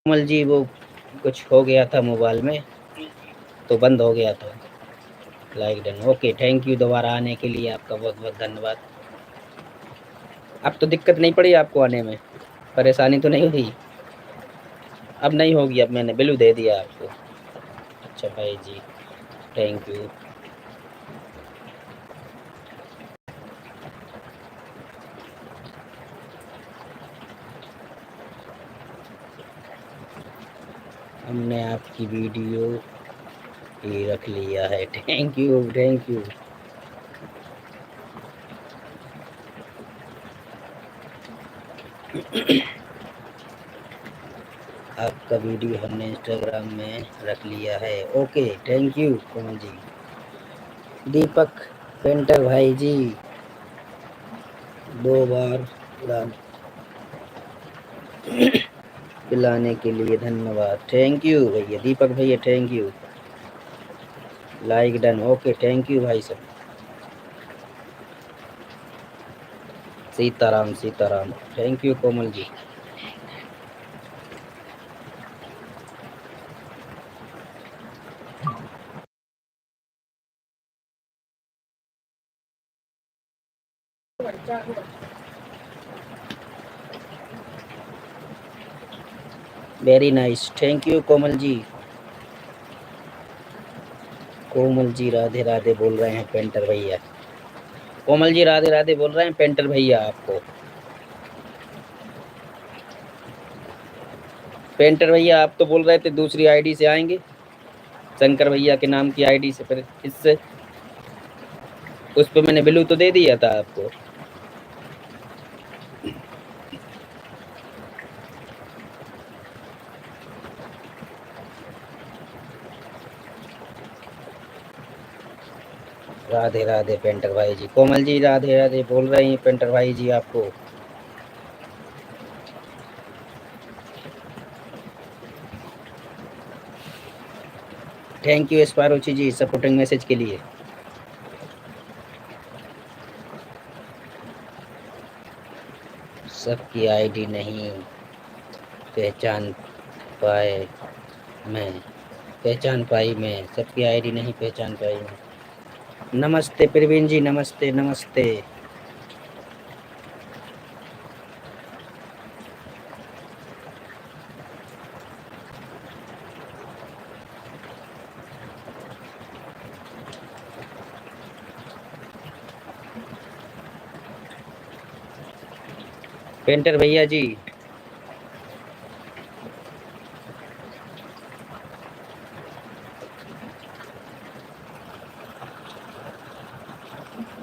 कोमल जी वो कुछ हो गया था मोबाइल में तो बंद हो गया था। Like done. Okay, thank you दोबारा आने के लिए, आपका बहुत बहुत धन्यवाद। अब तो दिक्कत नहीं पड़ी आपको आने में, परेशानी तो नहीं हुई? अब नहीं होगी, अब मैंने बिल्लू दे दिया आपको। अच्छा भाई जी, थैंक यू। हमने आपकी वीडियो ही रख लिया है। Thank you, thank you. आपका वीडियो हमने इंस्टाग्राम में रख लिया है। Okay, thank you Komal ji. Deepak painter भाई जी, 2 बार उड़ान पिलाने के लिए धन्यवाद। थैंक यू भैया, दीपक भैया, thank you. Like done. Okay, thank you भाई साहब। Sitaram Sitaram, thank you Komal ji. Very nice, thank you Komal ji. Komal ji Radhe Radhe बोल रहे हैं पेंटर भैया। कोमल जी राधे राधे बोल रहे हैं पेंटर भैया आपको। पेंटर भैया आप तो बोल रहे थे दूसरी आईडी से आएंगे, शंकर भैया के नाम की आईडी से, फिर इससे उस पे मैंने बिल्लू तो दे दिया था आपको। राधे राधे पेंटर भाई जी। कोमल जी राधे राधे बोल रहे हैं पेंटर भाई जी आपको। Thank you एस्पारोची ji supporting message के लिए। सबकी आईडी नहीं पहचान पाए मैं, पहचान पाई मैं, सबकी आईडी नहीं पहचान पाई मैं। नमस्ते प्रवीण जी, नमस्ते नमस्ते। पेंटर भैया जी,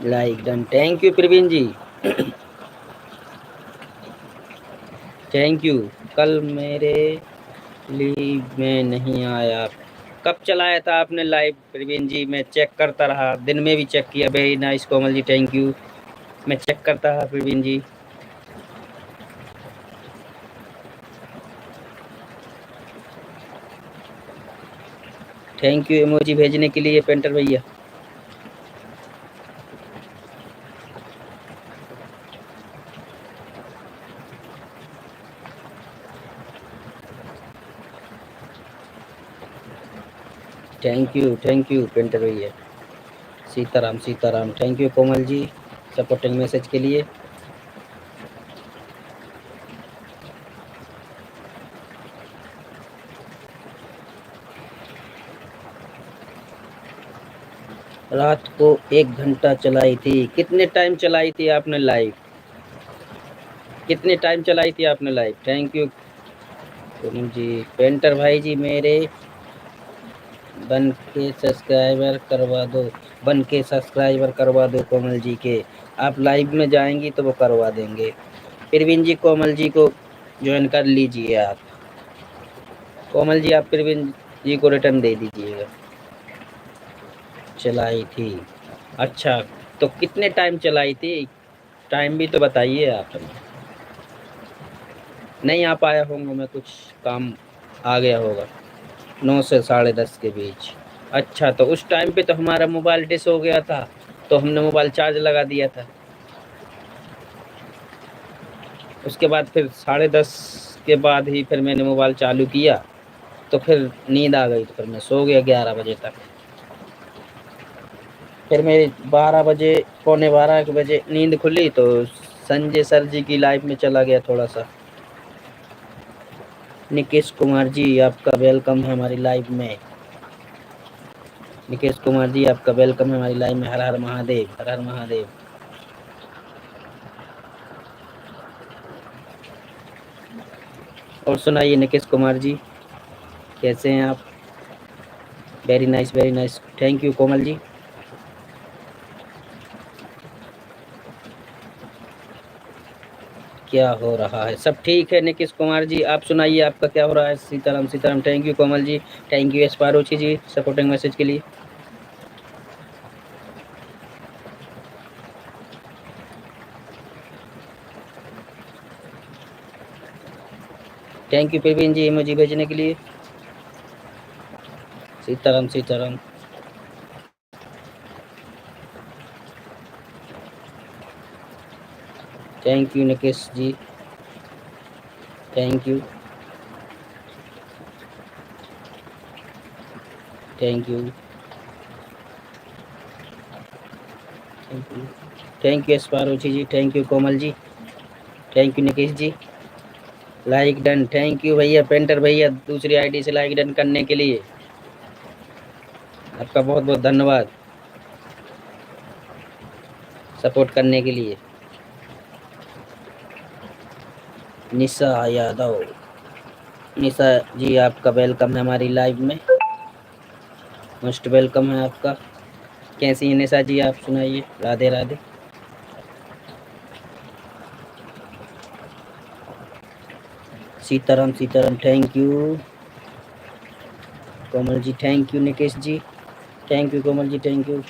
like done. Thank you Praveen ji, thank you. कल मेरे लिए में नहीं आया, कब चलाया था आपने लाइव प्रवीण जी? मैं चेक करता रहा, दिन में भी चेक किया। Very nice Komal ji, thank you. मैं चेक करता रहा Praveen ji. Thank you emoji भेजने के लिए पेंटर भैया। थैंक यू पेंटर भैया। Sitaram Sitaram, thank you Komal ji supporting message के लिए। रात को 1 घंटा चलाई थी। कितने टाइम चलाई थी आपने लाइव? कितने टाइम चलाई थी आपने live? Thank you Komal ji. Painter भाई जी मेरे बन के सब्सक्राइबर करवा दो, बन के सब्सक्राइबर करवा दो कोमल जी के। आप लाइव में जाएंगी तो वो करवा देंगे। प्रवीण जी कोमल जी को ज्वाइन कर लीजिए आप। कोमल जी आप प्रवीण जी को रिटर्न दे दीजिएगा। चलाई थी, अच्छा तो कितने टाइम चलाई थी? टाइम भी तो बताइए आप हमें। नहीं आ पाया होगा, मैं कुछ काम आ गया होगा। 9 से 10:30 के बीच। अच्छा तो उस टाइम पे तो हमारा मोबाइल डिस हो गया था, तो हमने मोबाइल चार्ज लगा दिया था। उसके बाद फिर 10:30 उसके बाद ही फिर मैंने मोबाइल चालू किया तो फिर नींद आ गई, तो फिर मैं सो गया 11 बजे तक। फिर मेरी 12 बजे, पौने 12 के बजे नींद खुली तो संजय सर जी की लाइफ में चला गया थोड़ा सा। निकेश कुमार जी आपका वेलकम है हमारी लाइव में। निकेश कुमार जी आपका वेलकम है हमारी लाइव में। हर हर महादेव, हर हर महादेव। और सुनाइए निकेश कुमार जी, कैसे हैं आप? Very nice, very nice, thank you Komal ji. क्या हो रहा है? सब ठीक है निकेश कुमार जी, आप सुनाइए आपका क्या हो रहा है? Sitaram Sitaram, thank you Komal ji, thank you एस्पारोची ji supporting message के लिए। Thank you Praveen ji emoji भेजने के लिए। Sitaram Sitaram. Thank you Nikesh ji, thank you, thank you, thank you, thank you एस्पारोची ji, thank you Komal ji, thank you Nikesh ji. Like done, thank you भैया पेंटर भैया, दूसरी आईडी से लाइक डन करने के लिए आपका बहुत बहुत धन्यवाद, सपोर्ट करने के लिए। निशा यादव, निशा जी आपका वेलकम है हमारी लाइव में, मोस्ट वेलकम है आपका। कैसी है निशा जी, आप सुनाइए। Radhe Radhe. Sitaram Sitaram, thank you Komal ji, thank you Nikesh ji, thank you Komal ji, thank you.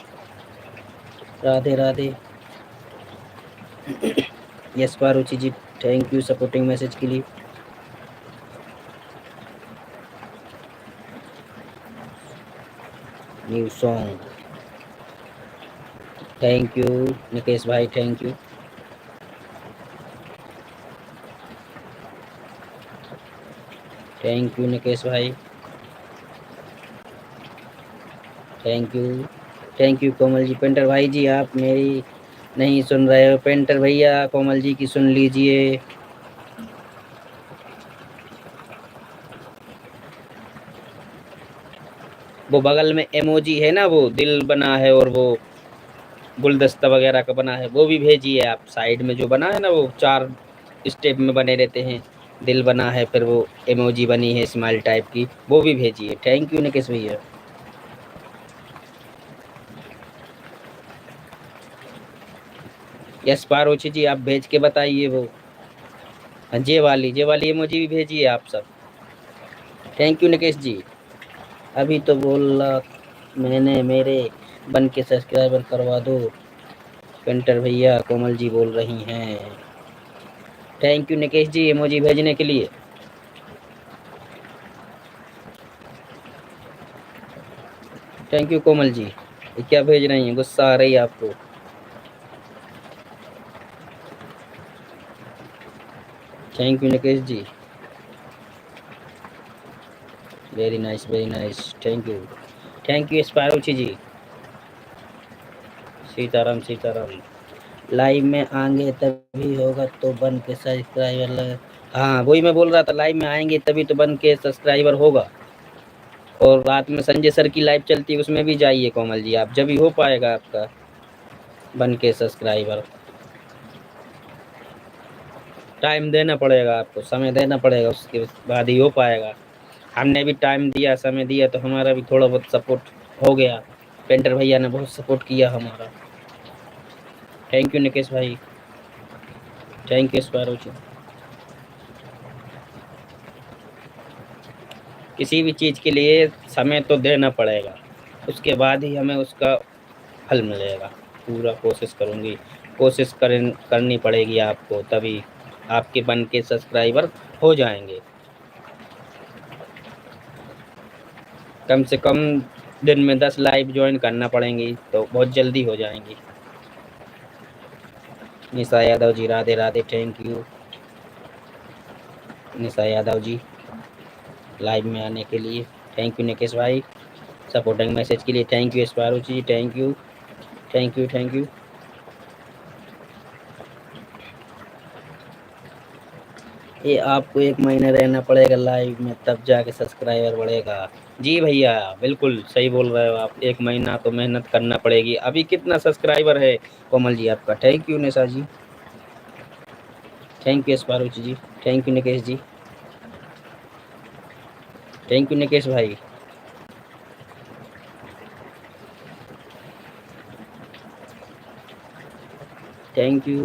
Radhe Radhe. Yash Paruchi ji, thank you supporting message के लिए। New song, thank you Nikesh भाई, thank you, thank you Nikesh भाई, thank you, thank you Komal ji. Painter भाई जी आप मेरी नहीं सुन रहे हो? पेंटर भैया कोमल जी की सुन लीजिए। वो बगल में इमोजी है ना, वो दिल बना है और वो गुलदस्ता वगैरह का बना है, वो भी भेजिए आप। साइड में जो बना है ना, वो 4 स्टेप में बने रहते हैं, दिल बना है, फिर वो इमोजी बनी है स्माइल टाइप की, वो भी भेजिए। थैंक यू निकेश भैया। यस पारोची जी आप भेज के बताइए वो। हाँ, जे वाली इमोजी भी भेजिए आप सब। थैंक यू निकेश जी। अभी तो बोला मैंने, मेरे बन के सब्सक्राइबर करवा दो। पेंटर भैया कोमल जी बोल रही हैं। Thank you Nikesh ji emoji भेजने के लिए। Thank you Komal ji. ये क्या भेज रही हैं? गुस्सा आ रही है आपको? Thank you Nikesh ji, very nice, very nice, thank you स्पारोची ji. Sitaram Sitaram. Live में आएंगे तभी होगा तो बन के सब्सक्राइबर। हाँ वही मैं बोल रहा था, लाइव में आएंगे तभी तो बन के सब्सक्राइबर होगा। और रात में संजय सर की लाइव चलती है, उसमें भी जाइए कोमल जी आप, जब ही हो पाएगा आपका बन के सब्सक्राइबर। टाइम देना पड़ेगा आपको, समय देना पड़ेगा, उसके बाद ही हो पाएगा। हमने भी टाइम दिया, समय दिया, तो हमारा भी थोड़ा बहुत सपोर्ट हो गया। पेंटर भैया ने बहुत सपोर्ट किया हमारा। थैंक यू निकेश भाई, थैंक यू स्पारोची। किसी भी चीज़ के लिए समय तो देना पड़ेगा, उसके बाद ही हमें उसका फल मिलेगा। पूरा कोशिश करूँगी, करनी पड़ेगी आपको, तभी आपके बन के सब्सक्राइबर हो जाएंगे। कम से कम दिन में 10 लाइव ज्वाइन करना पड़ेंगी, तो बहुत जल्दी हो जाएंगी। Nisha Yadav ji Radhe Radhe, thank you. Nisha Yadav ji live में आने के लिए, थैंक यू निकेश भाई सपोर्टिंग मैसेज के लिए, thank you sparrow ji, thank you thank you thank you. ये आपको 1 महीना रहना पड़ेगा लाइव में, तब जाके सब्सक्राइबर बढ़ेगा। जी भैया बिल्कुल सही बोल रहे हो आप, 1 महीना तो मेहनत करना पड़ेगी। अभी कितना सब्सक्राइबर है कोमल जी आपका? Thank you Nisha ji, thank you Sparuch ji, thank you Nikesh ji, thank you Nikesh भाई, थैंक यू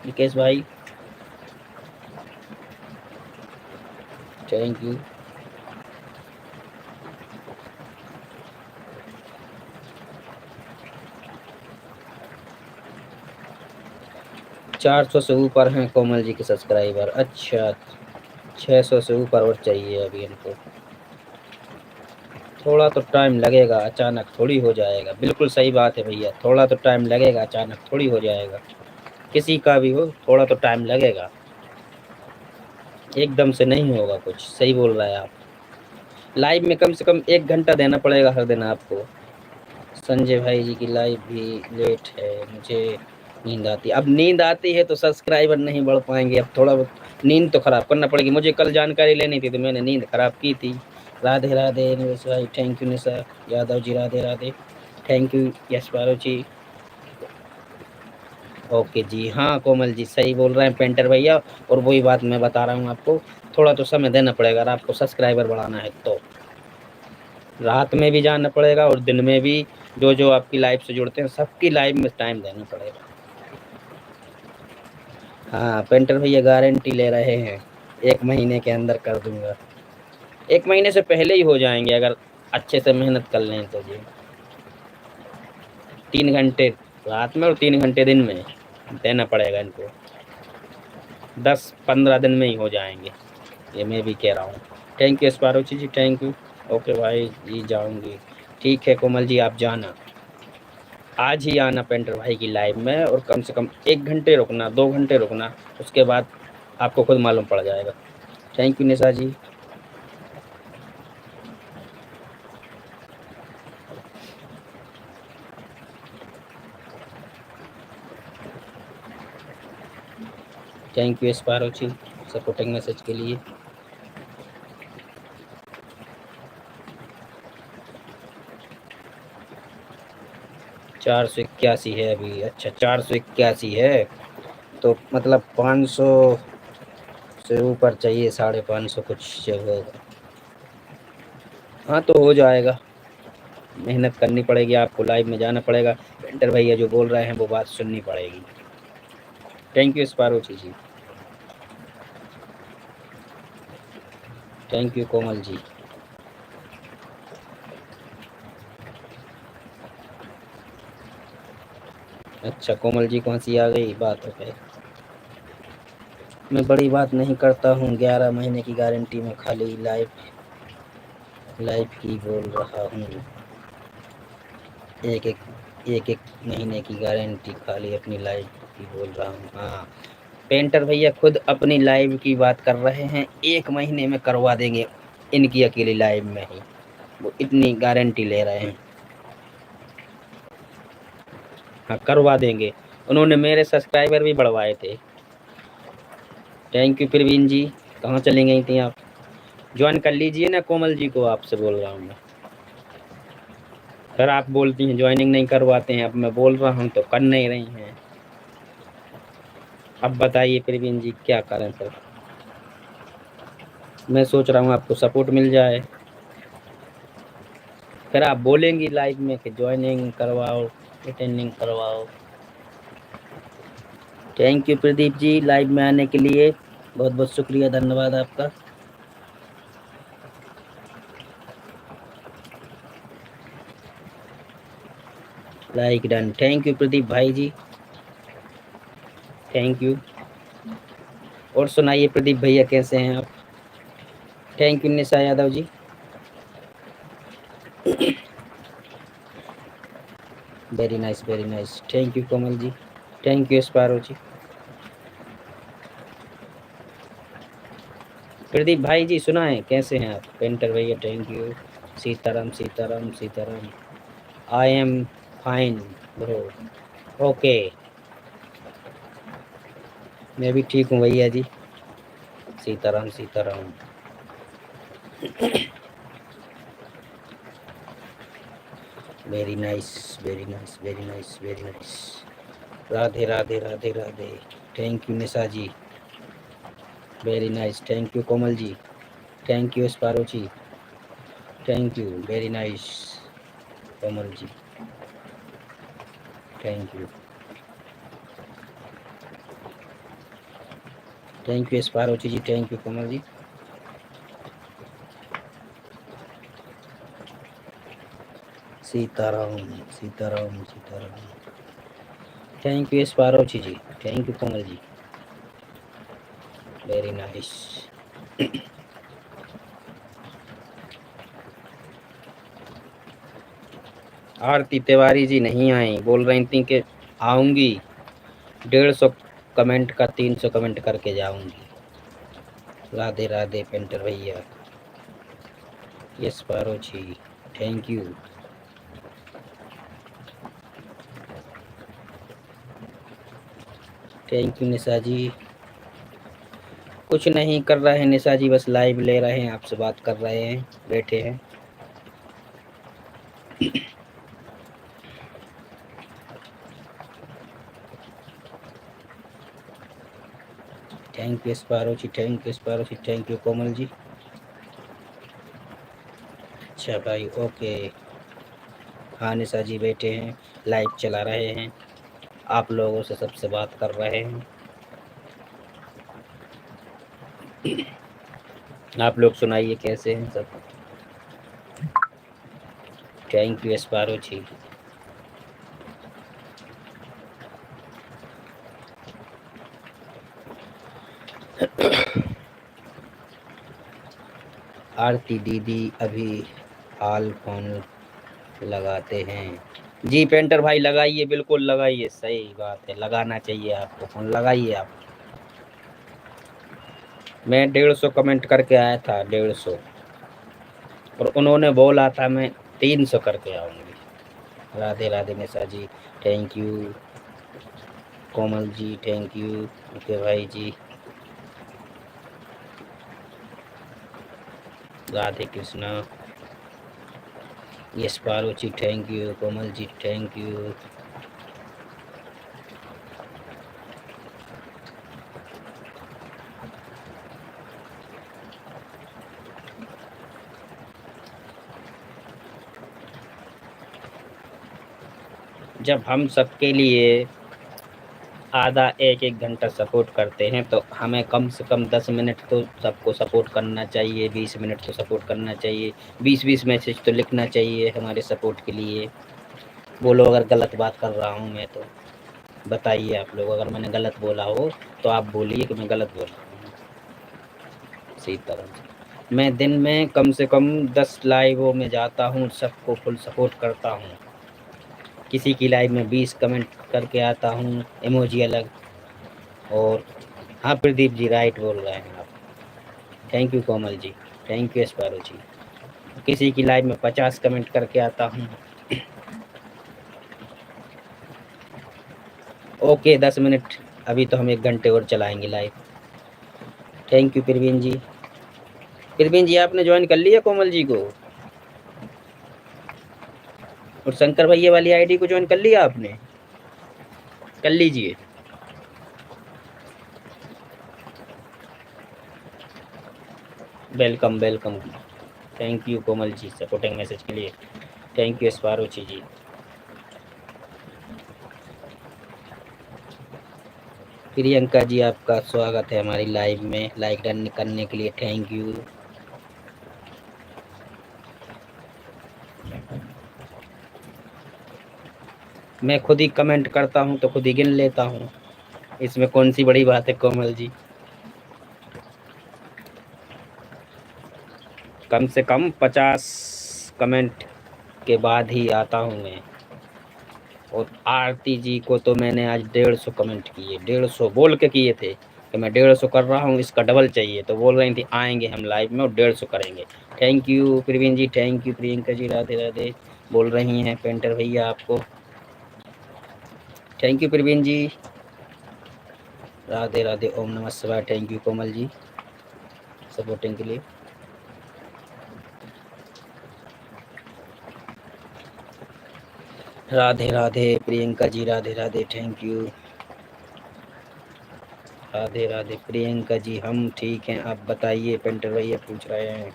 निकेश भाई, थैंक यू। 400 से ऊपर हैं कोमल जी के सब्सक्राइबर। अच्छा, 600 से ऊपर और चाहिए अभी इनको। थोड़ा तो टाइम लगेगा, अचानक थोड़ी हो जाएगा। बिल्कुल सही बात है भैया, थोड़ा तो टाइम लगेगा, अचानक थोड़ी हो जाएगा। किसी का भी हो थोड़ा तो टाइम लगेगा, एकदम से नहीं होगा कुछ। सही बोल रहा है आप। लाइव में कम से कम 1 घंटा देना पड़ेगा हर दिन आपको। संजय भाई जी की लाइव भी लेट है, मुझे नींद आती है। अब नींद आती है तो सब्सक्राइबर नहीं बढ़ पाएंगे। अब थोड़ा बहुत नींद तो खराब करना पड़ेगी। मुझे कल जानकारी लेनी थी तो मैंने नींद खराब की थी। राधे राधे निवेश भाई, thank you Nisha Yadav ji, Radhe Radhe, thank you Yash Paro ji. Okay जी, हाँ कोमल जी सही बोल रहे हैं पेंटर भैया। और वही बात मैं बता रहा हूँ आपको, थोड़ा तो समय देना पड़ेगा अगर आपको सब्सक्राइबर बढ़ाना है तो। रात में भी जाना पड़ेगा और दिन में भी। जो जो आपकी लाइफ से जुड़ते हैं सबकी लाइफ में टाइम देना पड़ेगा। हाँ पेंटर भैया गारंटी ले रहे हैं, 1 महीने के अंदर कर दूंगा। 1 महीने से पहले ही हो जाएंगे अगर अच्छे से मेहनत कर लें तो जी। 3 घंटे रात में और 3 घंटे दिन में देना पड़ेगा इनको। 10-15 दिन में ही हो जाएंगे, ये मैं भी कह रहा हूँ। Thank you स्पारोची ji, thank you. Okay भाई जी जाऊंगी। ठीक है कोमल जी आप जाना, आज ही आना पेंटर भाई की लाइव में, और कम से कम 1 घंटे रुकना, 2 घंटे रुकना, उसके बाद आपको खुद मालूम पड़ जाएगा। Thank you Nisha ji. Thank you Sparochi supporting message के लिए। 481 है अभी। अच्छा 481 है, तो मतलब 500 से ऊपर चाहिए, 550 कुछ जब होगा। हाँ तो हो जाएगा, मेहनत करनी पड़ेगी आपको, लाइव में जाना पड़ेगा। पेंटर भैया जो बोल रहे हैं वो बात सुननी पड़ेगी। Thank you स्पारोची ji, thank you Komal ji. अच्छा कोमल जी कौन सी आ गई बात पे? मैं बड़ी बात नहीं करता हूँ, 11 महीने की गारंटी में खाली लाइफ लाइफ की बोल रहा हूँ। एक एक एक एक महीने की गारंटी खाली अपनी लाइफ की बोल रहा हूँ। हाँ पेंटर भैया खुद अपनी लाइव की बात कर रहे हैं, 1 महीने में करवा देंगे इनकी अकेली लाइव में ही, वो इतनी गारंटी ले रहे हैं। हाँ करवा देंगे, उन्होंने मेरे सब्सक्राइबर भी बढ़वाए थे। थैंक यू प्रवीण जी, कहाँ चली गई थी आप? ज्वाइन कर लीजिए ना कोमल जी को, आपसे बोल रहा हूँ मैं। फिर आप बोलती हैं ज्वाइनिंग नहीं करवाते हैं, अब मैं बोल रहा हूँ तो कर नहीं रही हैं। अब बताइए प्रवीण जी क्या करें फिर? मैं सोच रहा हूँ आपको सपोर्ट मिल जाए, फिर आप बोलेंगी लाइव में कि ज्वाइनिंग करवाओ, अटेंडिंग करवाओ। Thank you Pradeep ji live में आने के लिए, बहुत बहुत शुक्रिया, धन्यवाद आपका। Like done, thank you Pradeep भाई जी, थैंक यू। और सुनाइए प्रदीप भैया कैसे हैं आप? Thank you Nisha Yadav ji, very nice, thank you Komal ji, thank you sparrow ji. Pradeep भाई जी सुनाएं, कैसे हैं आप? पेंटर भैया thank you. Sitaram Sitaram Sitaram. I am fine bro. Okay, मैं भी ठीक हूँ भैया जी। Sitaram Sitaram. Very nice, very nice, very nice, very nice. Radhe Radhe Radhe Radhe. Thank you Nisha ji. Very nice, thank you Komal ji. Thank you sparrow ji. Thank you, very nice Komal ji. Thank you, thank you sparrow ji. Thank you Komal ji. Sitaram Sitaram Sitaram. Thank you sparrow ji. Thank you Komal ji. Very nice. Aarti Tiwari ji नहीं आई, बोल रही थी कि आऊंगी। 150 comment का 300 comment करके जाऊंगी। राधे राधे पेंटर भैया। Yash Paro ji, thank you. Thank you Nisha ji. कुछ नहीं कर रहे हैं निशा जी, बस लाइव ले रहे हैं, आपसे बात कर रहे हैं, बैठे हैं। Thank you sparrow ji. Thank you sparrow ji. Thank you Komal ji. अच्छा भाई, ओके। हाँ निशा जी बैठे हैं, लाइव चला रहे हैं, आप लोगों से सबसे बात कर रहे हैं। आप लोग सुनाइए कैसे हैं सब? थैंक यू स्पारो जी। आरती दीदी अभी हाल फोन लगाते हैं। जी पेंटर भाई लगाइए, बिल्कुल लगाइए, सही बात है, लगाना चाहिए आपको फोन, लगाइए आप। मैं 150 कमेंट करके आया था, 150, और उन्होंने बोला था मैं 300 करके आऊंगी। Radhe Radhe Nisha ji. Thank you Komal ji. Thank you okay भाई जी। Radhe Krishna. Yash Paro ji. Thank you Komal ji. Thank you. जब हम सबके लिए आधा एक एक घंटा सपोर्ट करते हैं तो हमें कम से कम 10 मिनट तो सबको सपोर्ट करना चाहिए, 20 मिनट तो सपोर्ट करना चाहिए, 20-20 मैसेज तो लिखना चाहिए हमारे सपोर्ट के लिए। बोलो अगर गलत बात कर रहा हूँ मैं तो बताइए, आप लोग अगर मैंने गलत बोला हो तो आप बोलिए कि मैं गलत बोल रहा हूँ। इसी तरह से मैं दिन में कम से कम 10 लाइवों में जाता हूँ, सबको फुल सपोर्ट करता हूँ। किसी की लाइव में 20 कमेंट करके आता हूँ, इमोजी अलग। और हाँ प्रदीप जी राइट बोल रहे हैं आप। Thank you Komal ji. Thank you sparrow ji. किसी की लाइव में 50 कमेंट करके आता हूँ। ओके 10 मिनट, अभी तो हम 1 घंटे और चलाएंगे live. Thank you Praveen ji. Praveen जी आपने ज्वाइन कर लिया कोमल जी को, और शंकर भैया वाली आईडी को ज्वाइन कर लिया आपने? कर लीजिए। Welcome welcome. Thank you Komal ji supporting message के लिए। थैंक यू स्पारोची जी। प्रियंका जी आपका स्वागत है हमारी लाइव में, लाइक डन करने के लिए थैंक यू। मैं खुद ही कमेंट करता हूँ तो खुद ही गिन लेता हूँ, इसमें कौन सी बड़ी बात है कोमल जी। कम से कम 50 कमेंट के बाद ही आता हूँ मैं। और आरती जी को तो मैंने आज 150 कमेंट किए, 150 बोल के किए थे। कि मैं 150 कर रहा हूँ, इसका डबल चाहिए, तो बोल रही थी आएंगे हम लाइव में और 150 करेंगे। Thank you Praveen ji, thank you Priyanka ji, Radhe Radhe बोल रही हैं पेंटर भैया आपको। थैंक यू प्रवीण जी, राधे राधे, ओम नमः शिवाय। Thank you Komal ji supporting के लिए। Radhe Radhe Priyanka ji, Radhe Radhe, thank you. राधे राधे प्रियंका जी, हम ठीक हैं, आप बताइए, पेंटर भैया पूछ रहे हैं।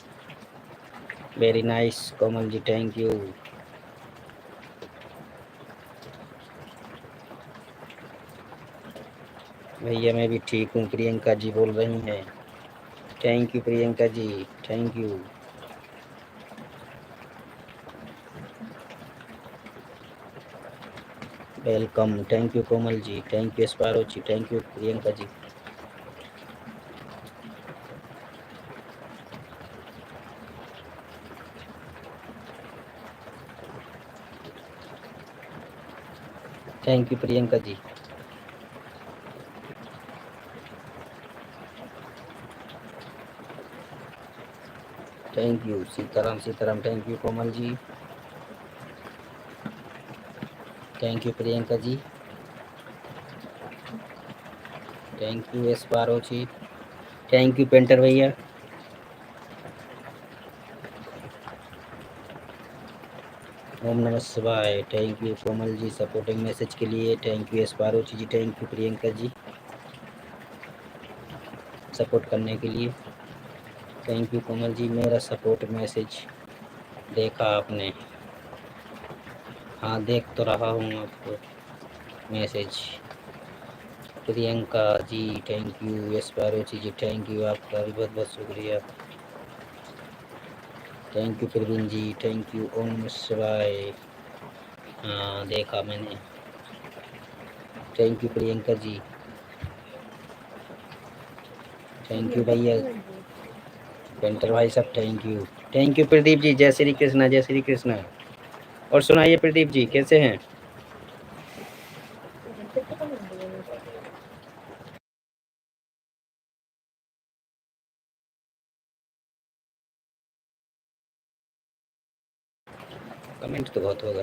Very nice Komal ji, thank you. भैया मैं भी ठीक हूँ, प्रियंका जी बोल रही हैं। Thank you Priyanka ji, thank you. Welcome, thank you Komal ji, thank you sparrow ji, thank you Priyanka ji. Thank you Priyanka ji. Thank you Sitaram, Sitaram, thank you Komal ji, thank you Priyanka ji, thank you sparrow ji, thank you painter भैया। ओम नमः शिवाय, thank you Komal ji supporting message के लिए। Thank you sparrow ji, thank you Priyanka ji support करने के लिए। Thank you Komal जी, मेरा सपोर्ट मैसेज देखा आपने? हाँ देख तो रहा हूँ आपको message. Priyanka ji thank you, sparrow ji thank you, आपका भी बहुत बहुत शुक्रिया। Thank you Praveen ji, thank you, ओम नमः शिवाय। हाँ देखा मैंने। Thank you Priyanka ji, thank you भैया पेंटर भाई साहब, thank you. Thank you Pradeep ji, जय श्री कृष्णा, जय श्री कृष्णा। और सुनाइए प्रदीप जी कैसे हैं? कमेंट तो बहुत होगा।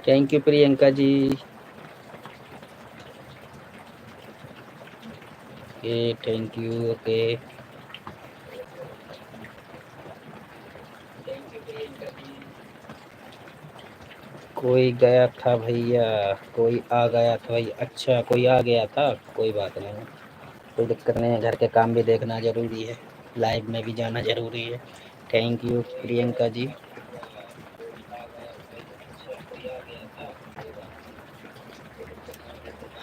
Thank you Priyanka ji. Okay thank you, okay. कोई गया था भैया, कोई आ गया था भाई। अच्छा कोई आ गया था, कोई बात नहीं, कोई दिक्कत नहीं है, घर के काम भी देखना ज़रूरी है, लाइव में भी जाना ज़रूरी है। थैंक यू प्रियंका जी।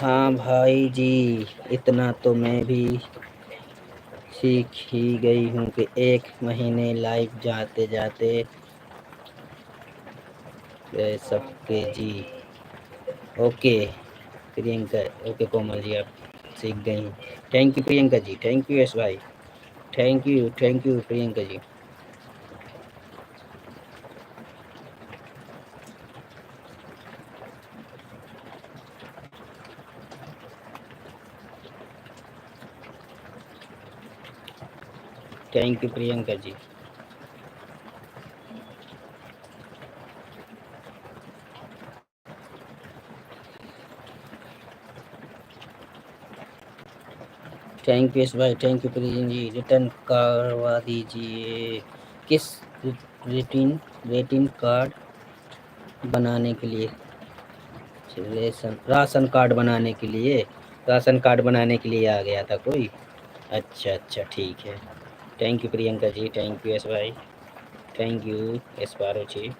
हाँ भाई जी, इतना तो मैं भी सीख ही गई हूँ कि एक महीने लाइव जाते जाते सबके जी। ओके प्रियंका, ओके कोमल जी आप सीख गई। Thank you Priyanka ji, thank you Yash भाई, thank you Priyanka ji. Thank you Priyanka ji. Thank you Yash भाई, thank you Priyanka ji. Return करवा दीजिए। किस रेटिन रेटिन कार्ड बनाने के लिए? राशन कार्ड बनाने के लिए, राशन कार्ड बनाने के लिए आ गया था कोई। अच्छा अच्छा ठीक है। Thank you Priyanka ji, thank you Yash भाई, thank you Yash Paro ji.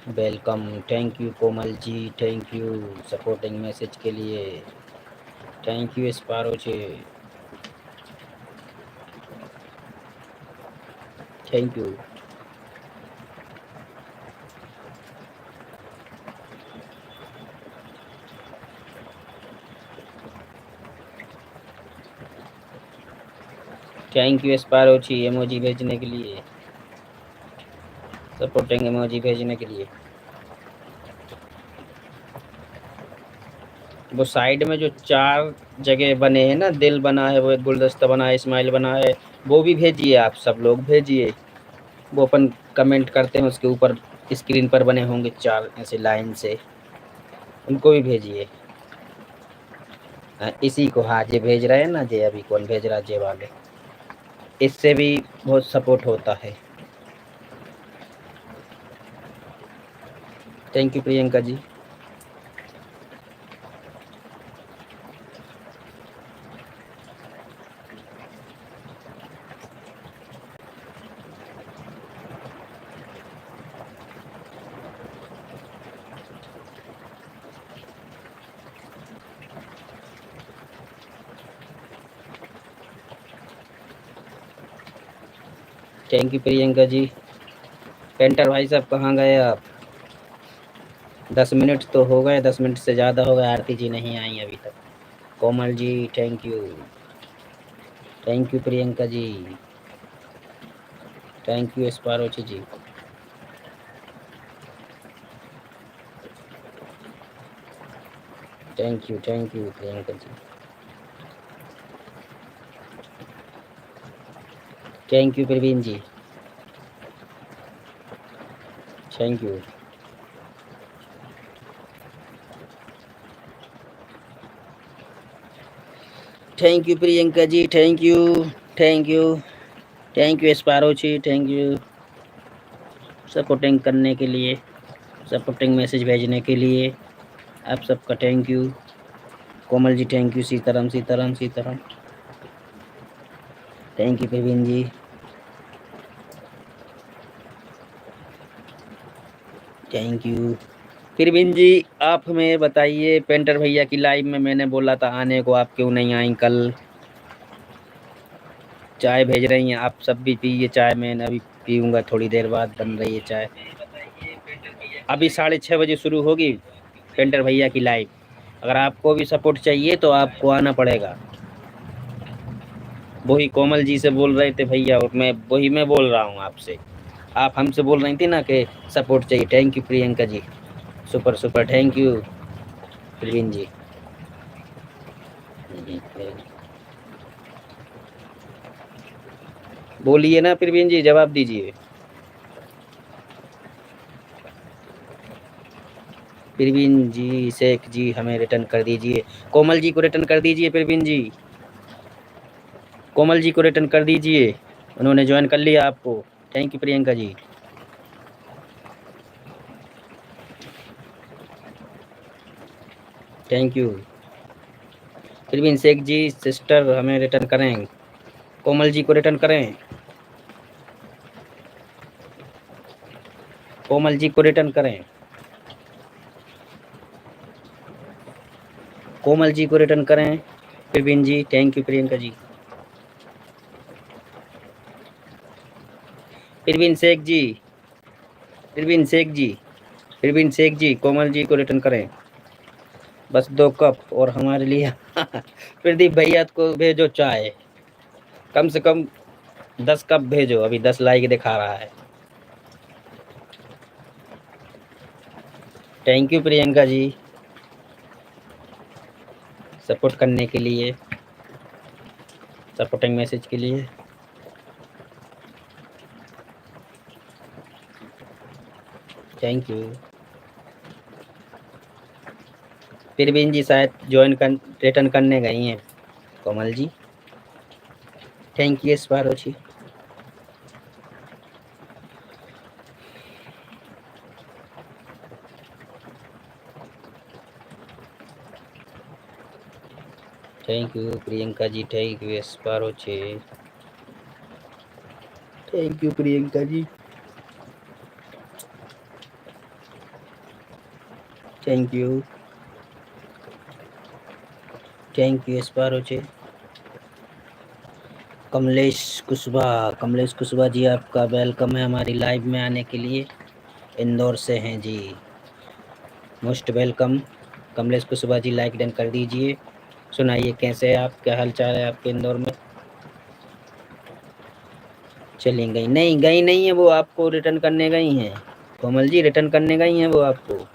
Welcome, thank you Komal ji, thank you supporting message के लिए। Thank you sparrow ji, thank you. Thank you sparrow ji emoji भेजने के लिए, सपोर्टिंग इमोजी भेजने के लिए। वो साइड में जो 4 जगह बने हैं ना, दिल बना है, वो एक गुलदस्ता बना है, स्माइल बना है, वो भी भेजिए, आप सब लोग भेजिए। वो अपन कमेंट करते हैं उसके ऊपर स्क्रीन पर बने होंगे 4 ऐसे लाइन से, उनको भी भेजिए। इसी को, हाँ, जे भेज रहे हैं ना, जे अभी कौन भेज रहा है, जे वाले, इससे भी बहुत सपोर्ट होता है। Thank you Priyanka ji. Thank you Priyanka ji. Painter भाई साहब कहाँ गए आप? 10 मिनट तो हो गए, 10 मिनट से ज़्यादा हो गए, आरती जी नहीं आई अभी तक। Komal ji thank you. Thank you Priyanka ji. Thank you स्पारोची ji. Thank you Priyanka ji. Thank you Praveen ji. Thank you. Thank you Priyanka ji. Thank you. Thank you. Thank you Sparochi. Thank you supporting करने के लिए, सपोर्टिंग मैसेज भेजने के लिए आप सबका thank you. Komal ji thank you. Sitaram Sitaram Sitaram. Thank you Praveen ji. Thank you Praveen ji. आप हमें बताइए, पेंटर भैया की लाइव में मैंने बोला था आने को, आप क्यों नहीं आई कल? चाय भेज रही हैं आप सब भी पिए चाय, मैं अभी पीऊँगा, थोड़ी देर बाद बन रही है चाय। अभी 6:30 बजे शुरू होगी पेंटर भैया की लाइव। अगर आपको भी सपोर्ट चाहिए तो आपको आना पड़ेगा। वही कोमल जी से बोल रहे थे भैया, और मैं बोल रहा हूँ आपसे। आप हमसे बोल रही थी ना कि सपोर्ट चाहिए। Thank you Priyanka ji. Super super. Thank you Praveen ji. बोलिए ना प्रवीण जी, जवाब दीजिए। प्रवीण जी, शेख जी, हमें रिटर्न कर दीजिए। कोमल जी को रिटर्न कर दीजिए प्रवीण जी। कोमल जी को रिटर्न कर दीजिए, उन्होंने ज्वाइन कर लिया आपको। Thank you Priyanka ji. Thank you Praveen Shaikh ji. Sister हमें रिटर्न करें, कोमल जी को रिटर्न करें, कोमल जी को रिटर्न करें, कोमल जी को रिटर्न करें प्रवीण जी। थैंक यू प्रियंका जी। प्रवीण शेख जी, प्रवीण शेख जी, प्रवीण शेख जी, कोमल जी को रिटर्न करें। बस 2 कप और हमारे लिए प्रदीप भैया को भेजो चाय, कम से कम 10 कप भेजो, अभी 10 लाइक दिखा रहा है। Thank you Priyanka ji, support करने के लिए, सपोर्टिंग मैसेज के लिए। Thank you. प्रवीण जी शायद रिटर्न करने गई हैं Komal ji. Thank you Swarochi. Thank you Priyanka ji. Thank you Swarochi. Thank you Priyanka ji. Thank you. Thank you Swarochi. Kamlesh Kushwaha ji, आपका वेलकम है हमारी लाइव में आने के लिए। इंदौर से हैं जी, मोस्ट वेलकम। कमलेश कुशवाहा जी लाइक डन कर दीजिए। सुनाइए कैसे हैं आप, क्या हाल चाल है आपके इंदौर में? चली गई? नहीं गई नहीं है वो, आपको रिटर्न करने गई हैं कोमल जी, रिटर्न करने गई हैं वो आपको।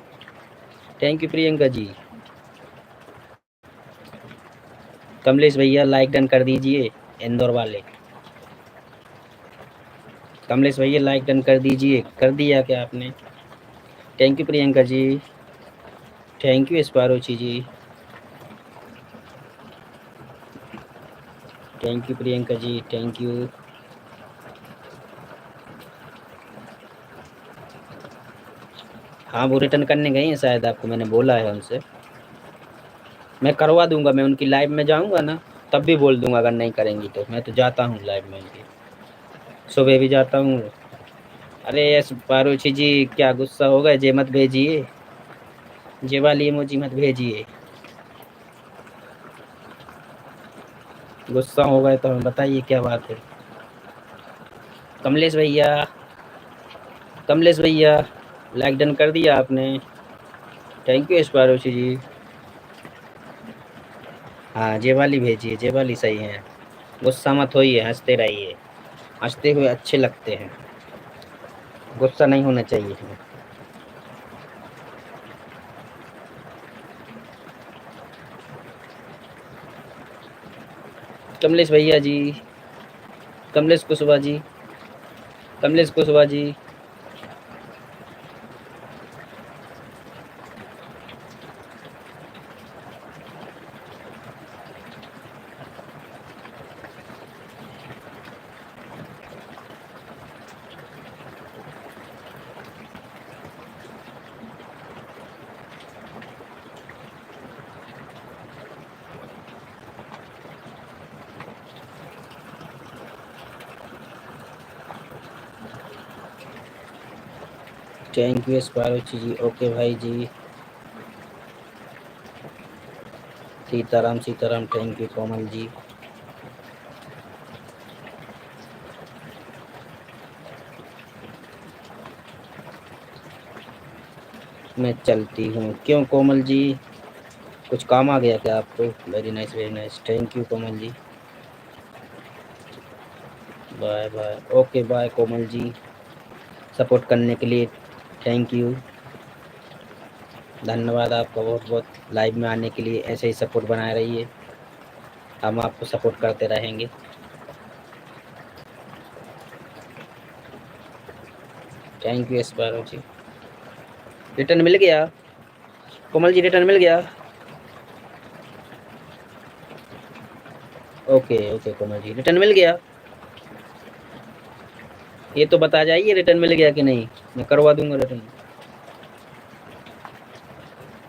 थैंक यू प्रियंका जी। कमलेश भैया लाइक डन कर दीजिए, इंदौर वाले। कमलेश भैया लाइक डन कर दीजिए। कर दिया क्या आपने? Thank you Priyanka ji, thank you स्पारोची ji, thank you Priyanka ji, thank you. हाँ वो रिटर्न करने गए हैं शायद, आपको मैंने बोला है उनसे। मैं करवा दूंगा, मैं उनकी लाइव में जाऊंगा ना, तब भी बोल दूंगा अगर नहीं करेंगी तो। मैं तो जाता हूँ लाइव में उनकी, सुबह भी जाता हूँ। अरे यस पारुषी जी, क्या गुस्सा हो गए? जे मत भेजिए, जे वाली इमोजी मत भेजिए। गुस्सा हो गए तो हमें बताइए क्या बात है। कमलेश भैया, कमलेश भैया लाइक डन कर दिया आपने? थैंक यू पारुषी जी। हाँ जे वाली भेजिए, जे वाली सही है। गुस्सा मत होइए, हंसते रहिए, हंसते हुए अच्छे लगते हैं, गुस्सा नहीं होना चाहिए हमें। कमलेश भैया जी, कमलेश कुशवाहा जी, कमलेश कुशवाहा जी। थैंक यू पारुषी जी, ओके भाई जी। सीताराम सीताराम, थैंक यू कोमल जी। मैं चलती हूँ। क्यों कोमल जी, कुछ काम आ गया क्या आपको? Very nice, thank you Komal ji. Bye bye, okay bye Komal ji. Support करने के लिए थैंक यू, धन्यवाद आपका बहुत बहुत। लाइव में आने के लिए ऐसे ही सपोर्ट बनाए रहिए, हम आपको सपोर्ट करते रहेंगे। Thank you Sparrow ji. Return मिल गया कोमल जी, रिटर्न मिल गया। Okay okay Komal ji, return मिल गया। ये तो बता जाइए रिटर्न मिल गया कि नहीं, मैं करवा दूंगा रिटर्न।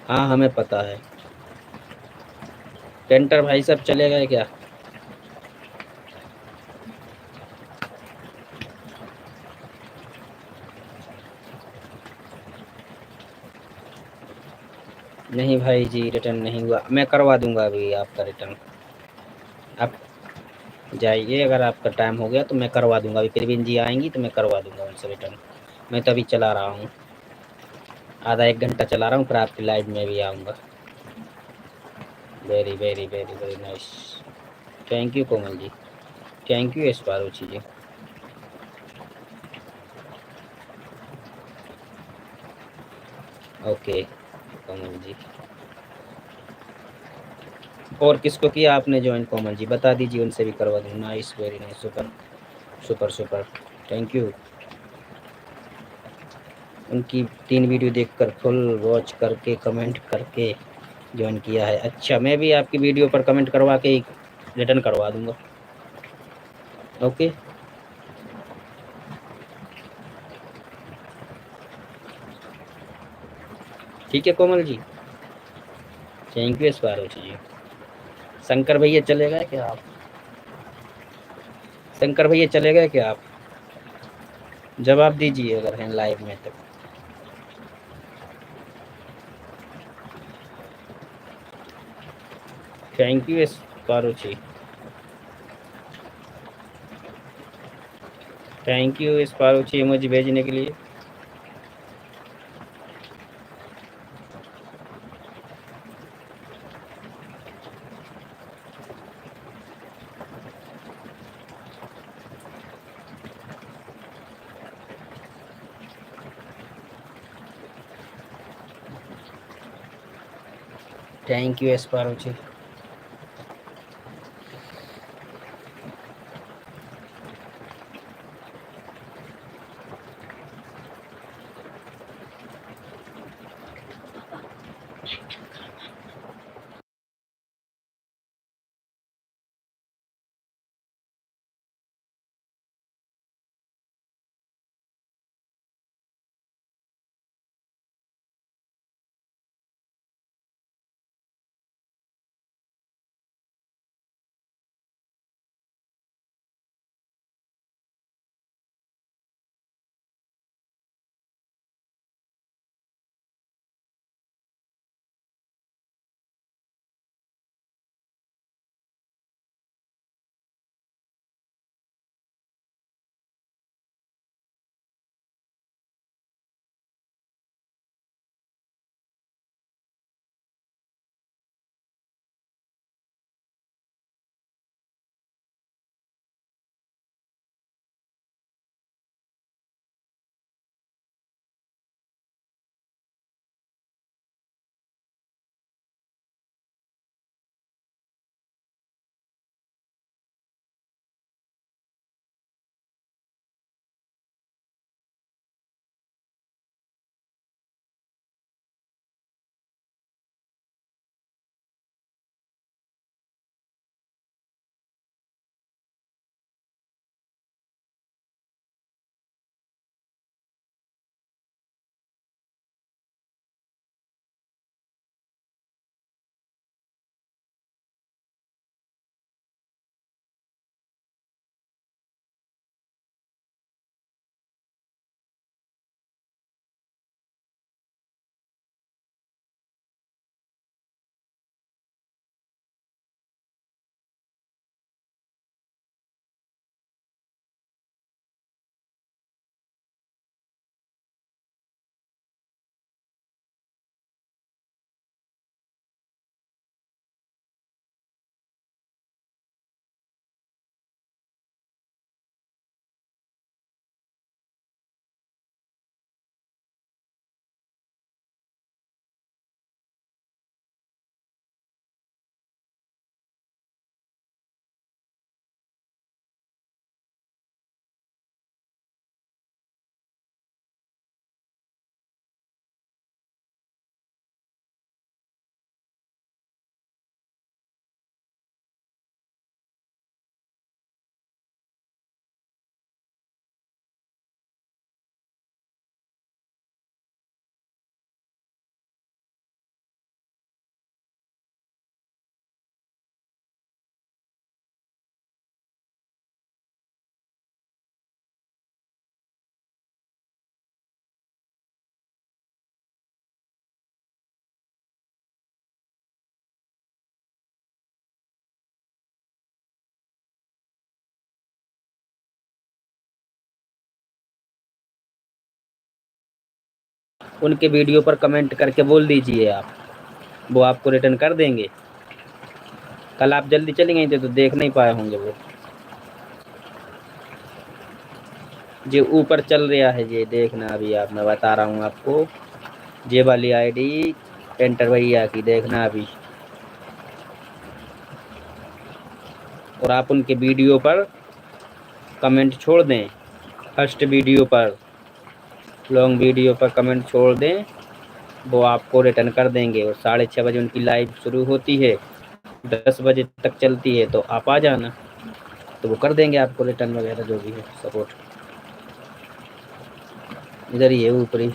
हाँ हमें पता है। पेंटर भाई सब चले गए क्या? नहीं भाई जी, रिटर्न नहीं हुआ, मैं करवा दूंगा अभी आपका रिटर्न। आप जाइए, अगर आपका टाइम हो गया तो मैं करवा दूंगा। अभी प्रवीण जी आएंगी तो मैं करवा दूंगा उनसे रिटर्न। मैं तो अभी चला रहा हूँ, आधा एक घंटा चला रहा हूँ, फिर आपकी लाइव में भी आऊँगा। Very very very very nice, thank you Komal ji, thank you एस्पारोची ji. Okay Komal ji. और किसको किया आपने ज्वाइन कोमल जी, बता दीजिए, उनसे भी करवा दूँ। Nice, very nice, super super super, thank you. उनकी 3 वीडियो देखकर फुल वॉच करके कमेंट करके ज्वाइन किया है। अच्छा, मैं भी आपकी वीडियो पर कमेंट करवा के रिटर्न करवा दूंगा। ओके, ठीक है कोमल जी, थैंक यू एस्पारोची जी। शंकर भैया चले गए क्या आप? शंकर भैया चले गए क्या आप? जवाब दीजिए अगर हैं लाइव में तो। थैंक यू एस्पारोची, थैंक यू एस्पारोची इमोजी भेजने के लिए। थैंक यू एस्पारोची। उनके वीडियो पर कमेंट करके बोल दीजिए आप, वो आपको रिटर्न कर देंगे। कल आप जल्दी चले गए थे तो देख नहीं पाए होंगे वो। जो ऊपर चल रहा है ये देखना, अभी आप, मैं बता रहा हूँ आपको, ये वाली आईडी पेंटर भैया की देखना अभी। और आप उनके वीडियो पर कमेंट छोड़ दें, फर्स्ट वीडियो पर, लॉन्ग वीडियो पर कमेंट छोड़ दें, वो आपको रिटर्न कर देंगे। और 6:30 बजे उनकी लाइव शुरू होती है, 10 बजे तक चलती है, तो आप आ जाना, तो वो कर देंगे आपको रिटर्न वगैरह जो भी है सपोर्ट। इधर ही है ऊपरी।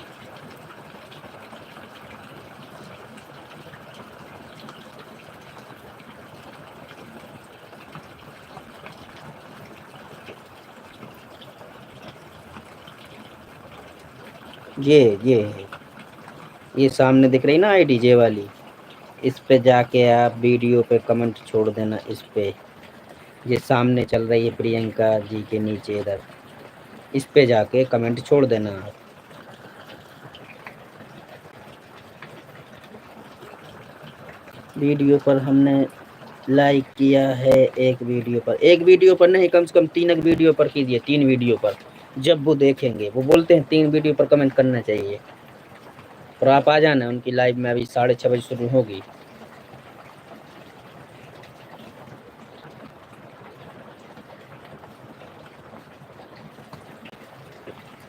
ये है, ये सामने दिख रही ना आईडी जे वाली, इस पे जाके आप वीडियो पे कमेंट छोड़ देना। इस पे ये सामने चल रही है प्रियंका जी के नीचे, इधर इस पे जाके कमेंट छोड़ देना आप। वीडियो पर हमने लाइक किया है, एक वीडियो पर नहीं, कम से कम 3 वीडियो पर कीजिए, 3 वीडियो पर। जब वो देखेंगे, वो बोलते हैं 3 वीडियो पर कमेंट करना चाहिए। और आप आ जाना उनकी लाइव में, अभी 6:30 बजे शुरू होगी।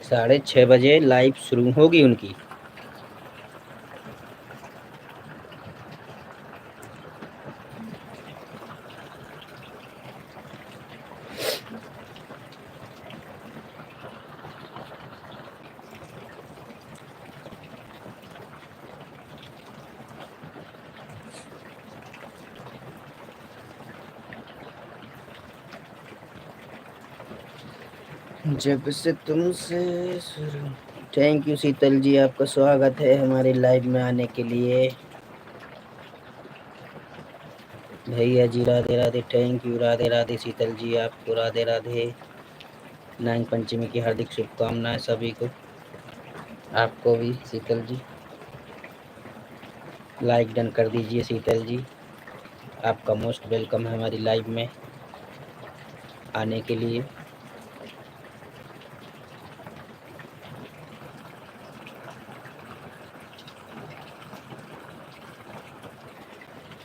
6:30 बजे लाइव शुरू होगी उनकी। जब से तुमसे शुरू। थैंक यू शीतल जी, आपका स्वागत है हमारी लाइव में आने के लिए। भैया जी राधे राधे, थैंक यू, राधे राधे शीतल जी, आपको राधे राधे। नाग पंचमी की हार्दिक शुभकामनाएं सभी को, आपको भी शीतल जी। लाइक डन कर दीजिए शीतल जी, आपका मोस्ट वेलकम है हमारी लाइव में आने के लिए।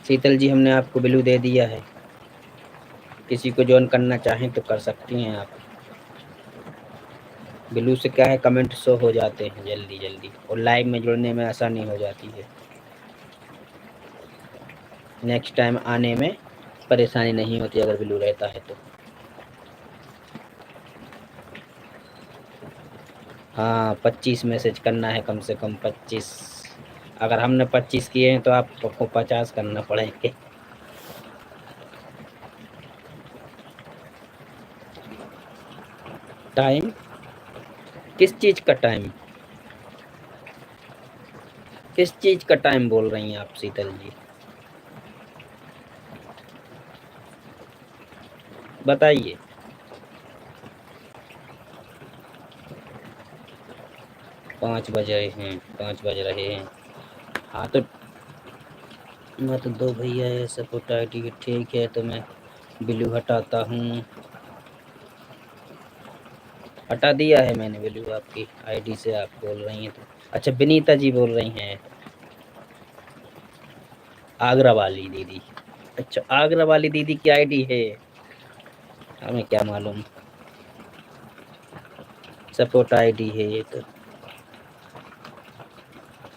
शीतल जी हमने आपको बिलू दे दिया है, किसी को ज्वाइन करना चाहें तो कर सकती हैं आप। बिलू से क्या है, कमेंट शो हो जाते हैं जल्दी जल्दी, और लाइव में जुड़ने में आसानी हो जाती है। नेक्स्ट टाइम आने में परेशानी नहीं होती अगर बिलू रहता है तो। हाँ, 25 मैसेज करना है, कम से कम 25। अगर हमने 25 किए हैं तो आपको 50 करना पड़ेंगे। टाइम, किस चीज़ का टाइम, किस चीज़ का टाइम बोल रही हैं आप शीतल जी, बताइए। 5 बज रहे हैं, 5 बज रहे हैं। हाँ तो मत दो भैया ये सपोर्ट आईडी, ठीक है तो मैं बिलू हटाता हूँ। हटा दिया है मैंने बिलू आपकी आईडी से, आप बोल रही हैं तो। अच्छा, विनीता जी बोल रही हैं, आगरा वाली दीदी। अच्छा, आगरा वाली दीदी की आईडी है, हमें क्या मालूम। सपोर्ट आईडी है ये तो।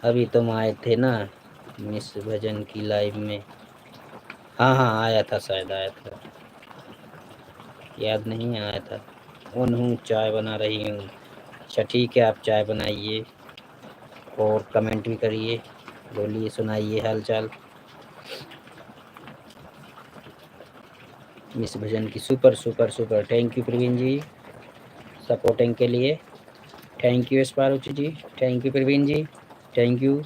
अभी तुम आए थे ना मिस भजन की लाइव में। हाँ हाँ, आया था, शायद आया था, याद नहीं आया था। ऑन हूँ, चाय बना रही हूँ। अच्छा ठीक है, आप चाय बनाइए और कमेंट भी करिए, बोलिए, सुनाइए हाल चाल। मिस भजन की super super super, thank you Praveen ji supporting के लिए। थैंक यू स्पारुचि ji, thank you Praveen ji, thank you.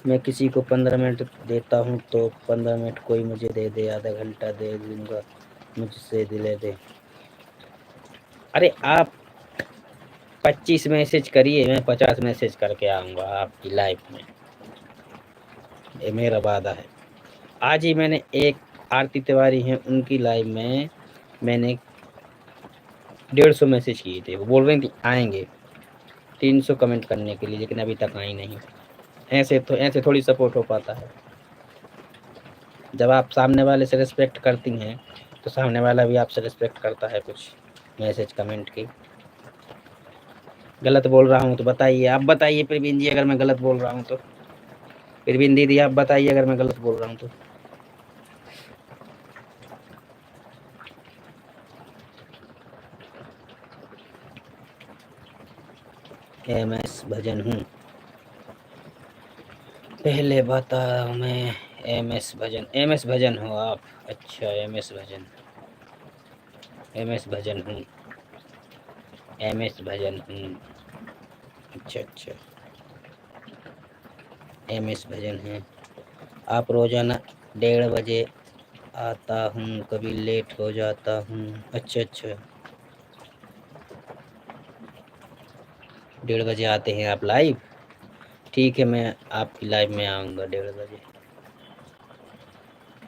मैं किसी को 15 मिनट देता हूँ तो 15 मिनट कोई मुझे दे दे, आधा घंटा दे दूँगा मुझसे दिले दे। अरे आप 25 मैसेज करिए, मैं 50 मैसेज करके आऊँगा आपकी लाइव में, ये मेरा वादा है। आज ही मैंने एक आरती तिवारी हैं उनकी लाइव में मैंने 150 मैसेज किए थे, वो बोल रही थी आएँगे 300 कमेंट करने के लिए, लेकिन अभी तक आई नहीं। ऐसे थोड़ी सपोर्ट हो पाता है। जब आप सामने वाले से रिस्पेक्ट करती हैं तो सामने वाला भी आपसे रिस्पेक्ट करता है कुछ मैसेज कमेंट की। गलत बोल रहा हूँ तो बताइए, आप बताइए प्रवीण जी अगर मैं गलत बोल रहा हूँ तो। प्रवीण दीदी आप बताइए अगर मैं गलत बोल रहा हूँ तो। MS भजन हूँ, पहले बताओ मैं MS भजन हो आप। अच्छा MS भजन हूँ, MS भजन हूँ। अच्छा MS भजन है। आप रोजाना 1:30 बजे आता हूँ, कभी लेट हो जाता हूँ। अच्छा 1:30 बजे आते हैं आप लाइव? ठीक है, मैं आपकी लाइव में आऊँगा 1:30 बजे।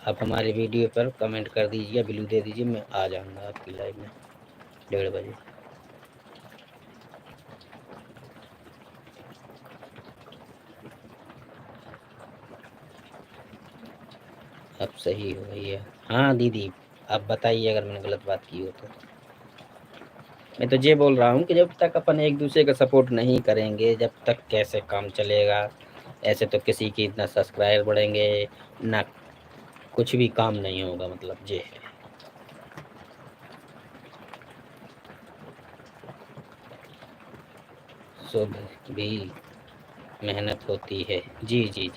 आप हमारे वीडियो पर कमेंट कर दीजिए, ब्लू दे दीजिए, मैं आ जाऊँगा आपकी लाइव में 1:30 बजे। अब सही हो भैया। हाँ दीदी, आप बताइए अगर मैंने गलत बात की हो तो। मैं तो ये बोल रहा हूँ कि जब तक अपन एक दूसरे का सपोर्ट नहीं करेंगे, जब तक कैसे काम चलेगा। ऐसे तो किसी की ना सब्सक्राइबर बढ़ेंगे, ना कुछ भी काम नहीं होगा, मतलब ये है। सुबह भी मेहनत होती है। जी।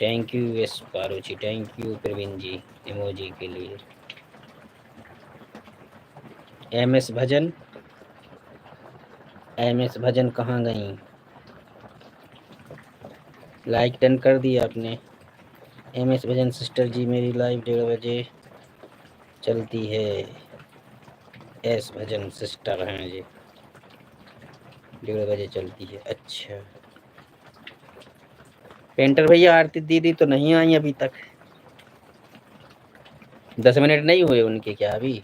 थैंक यू एस पारुचि, thank you Praveen ji emoji के लिए। MS भजन कहाँ गई? लाइक डन कर दिया आपने? MS भजन सिस्टर जी मेरी लाइव 1:30 बजे चलती है। एस भजन सिस्टर हैं जी, 1:30 बजे चलती है। अच्छा पेंटर भैया, आरती दीदी तो नहीं आई अभी तक? 10 मिनट नहीं हुए उनके क्या अभी?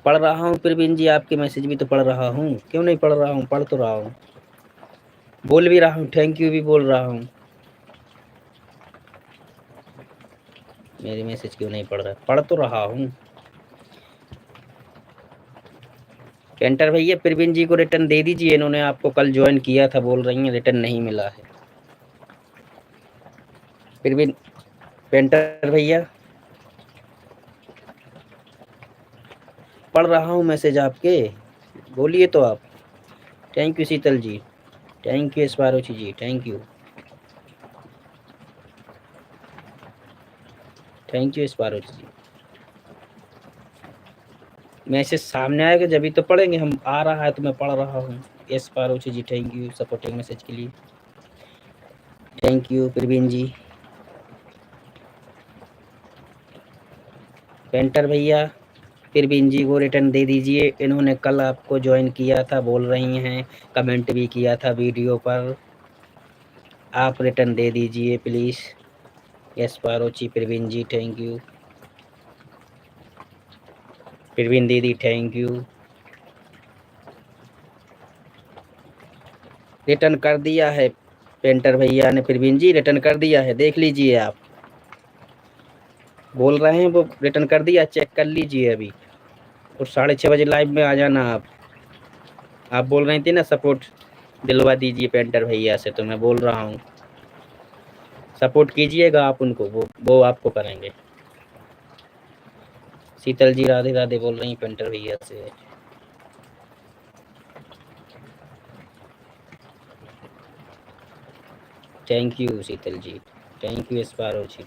पढ़ रहा हूँ प्रवीण जी, आपके मैसेज भी तो पढ़ रहा हूँ। क्यों नहीं पढ़ रहा हूँ? पढ़ तो रहा हूँ, बोल भी रहा हूँ, थैंक यू भी बोल रहा हूँ। मेरी मैसेज क्यों नहीं पढ़ रहा? पढ़ तो रहा हूँ। पेंटर भैया प्रवीण जी को रिटर्न दे दीजिए, इन्होंने आपको कल ज्वाइन किया था, बोल रही हैं रिटर्न नहीं मिला है। प्रवीण पेंटर भैया पढ़ रहा हूँ मैसेज आपके, बोलिए तो आप। Thank you Sheetal ji, thank you स्पारोची ji, thank you स्पारोची ji. Message सामने आएगा जब भी तो पढ़ेंगे हम, आ रहा है तो मैं पढ़ रहा हूँ। स्पारोची जी थैंक यू सपोर्टिंग मैसेज के लिए, thank you Praveen ji. Painter भैया प्रवीण जी को रिटर्न दे दीजिए, इन्होंने कल आपको ज्वाइन किया था, बोल रही हैं, कमेंट भी किया था वीडियो पर। आप रिटर्न दे दीजिए प्लीज। यस पारोची प्रवीण जी थैंक यू, प्रवीण दीदी थैंक यू। रिटर्न कर दिया है पेंटर भैया ने, प्रवीण जी रिटर्न कर दिया है, देख लीजिए आप, बोल रहे हैं वो रिटर्न कर दिया, चेक कर लीजिए अभी। और 6:30 बजे लाइव में आ जाना आप बोल रही थी ना सपोर्ट दिलवा दीजिए पेंटर भैया से, तो मैं बोल रहा हूँ सपोर्ट कीजिएगा आप उनको, वो आपको करेंगे। शीतल जी राधे राधे बोल रही पेंटर भैया से। Thank you Sheetal ji, thank you sparrow ji,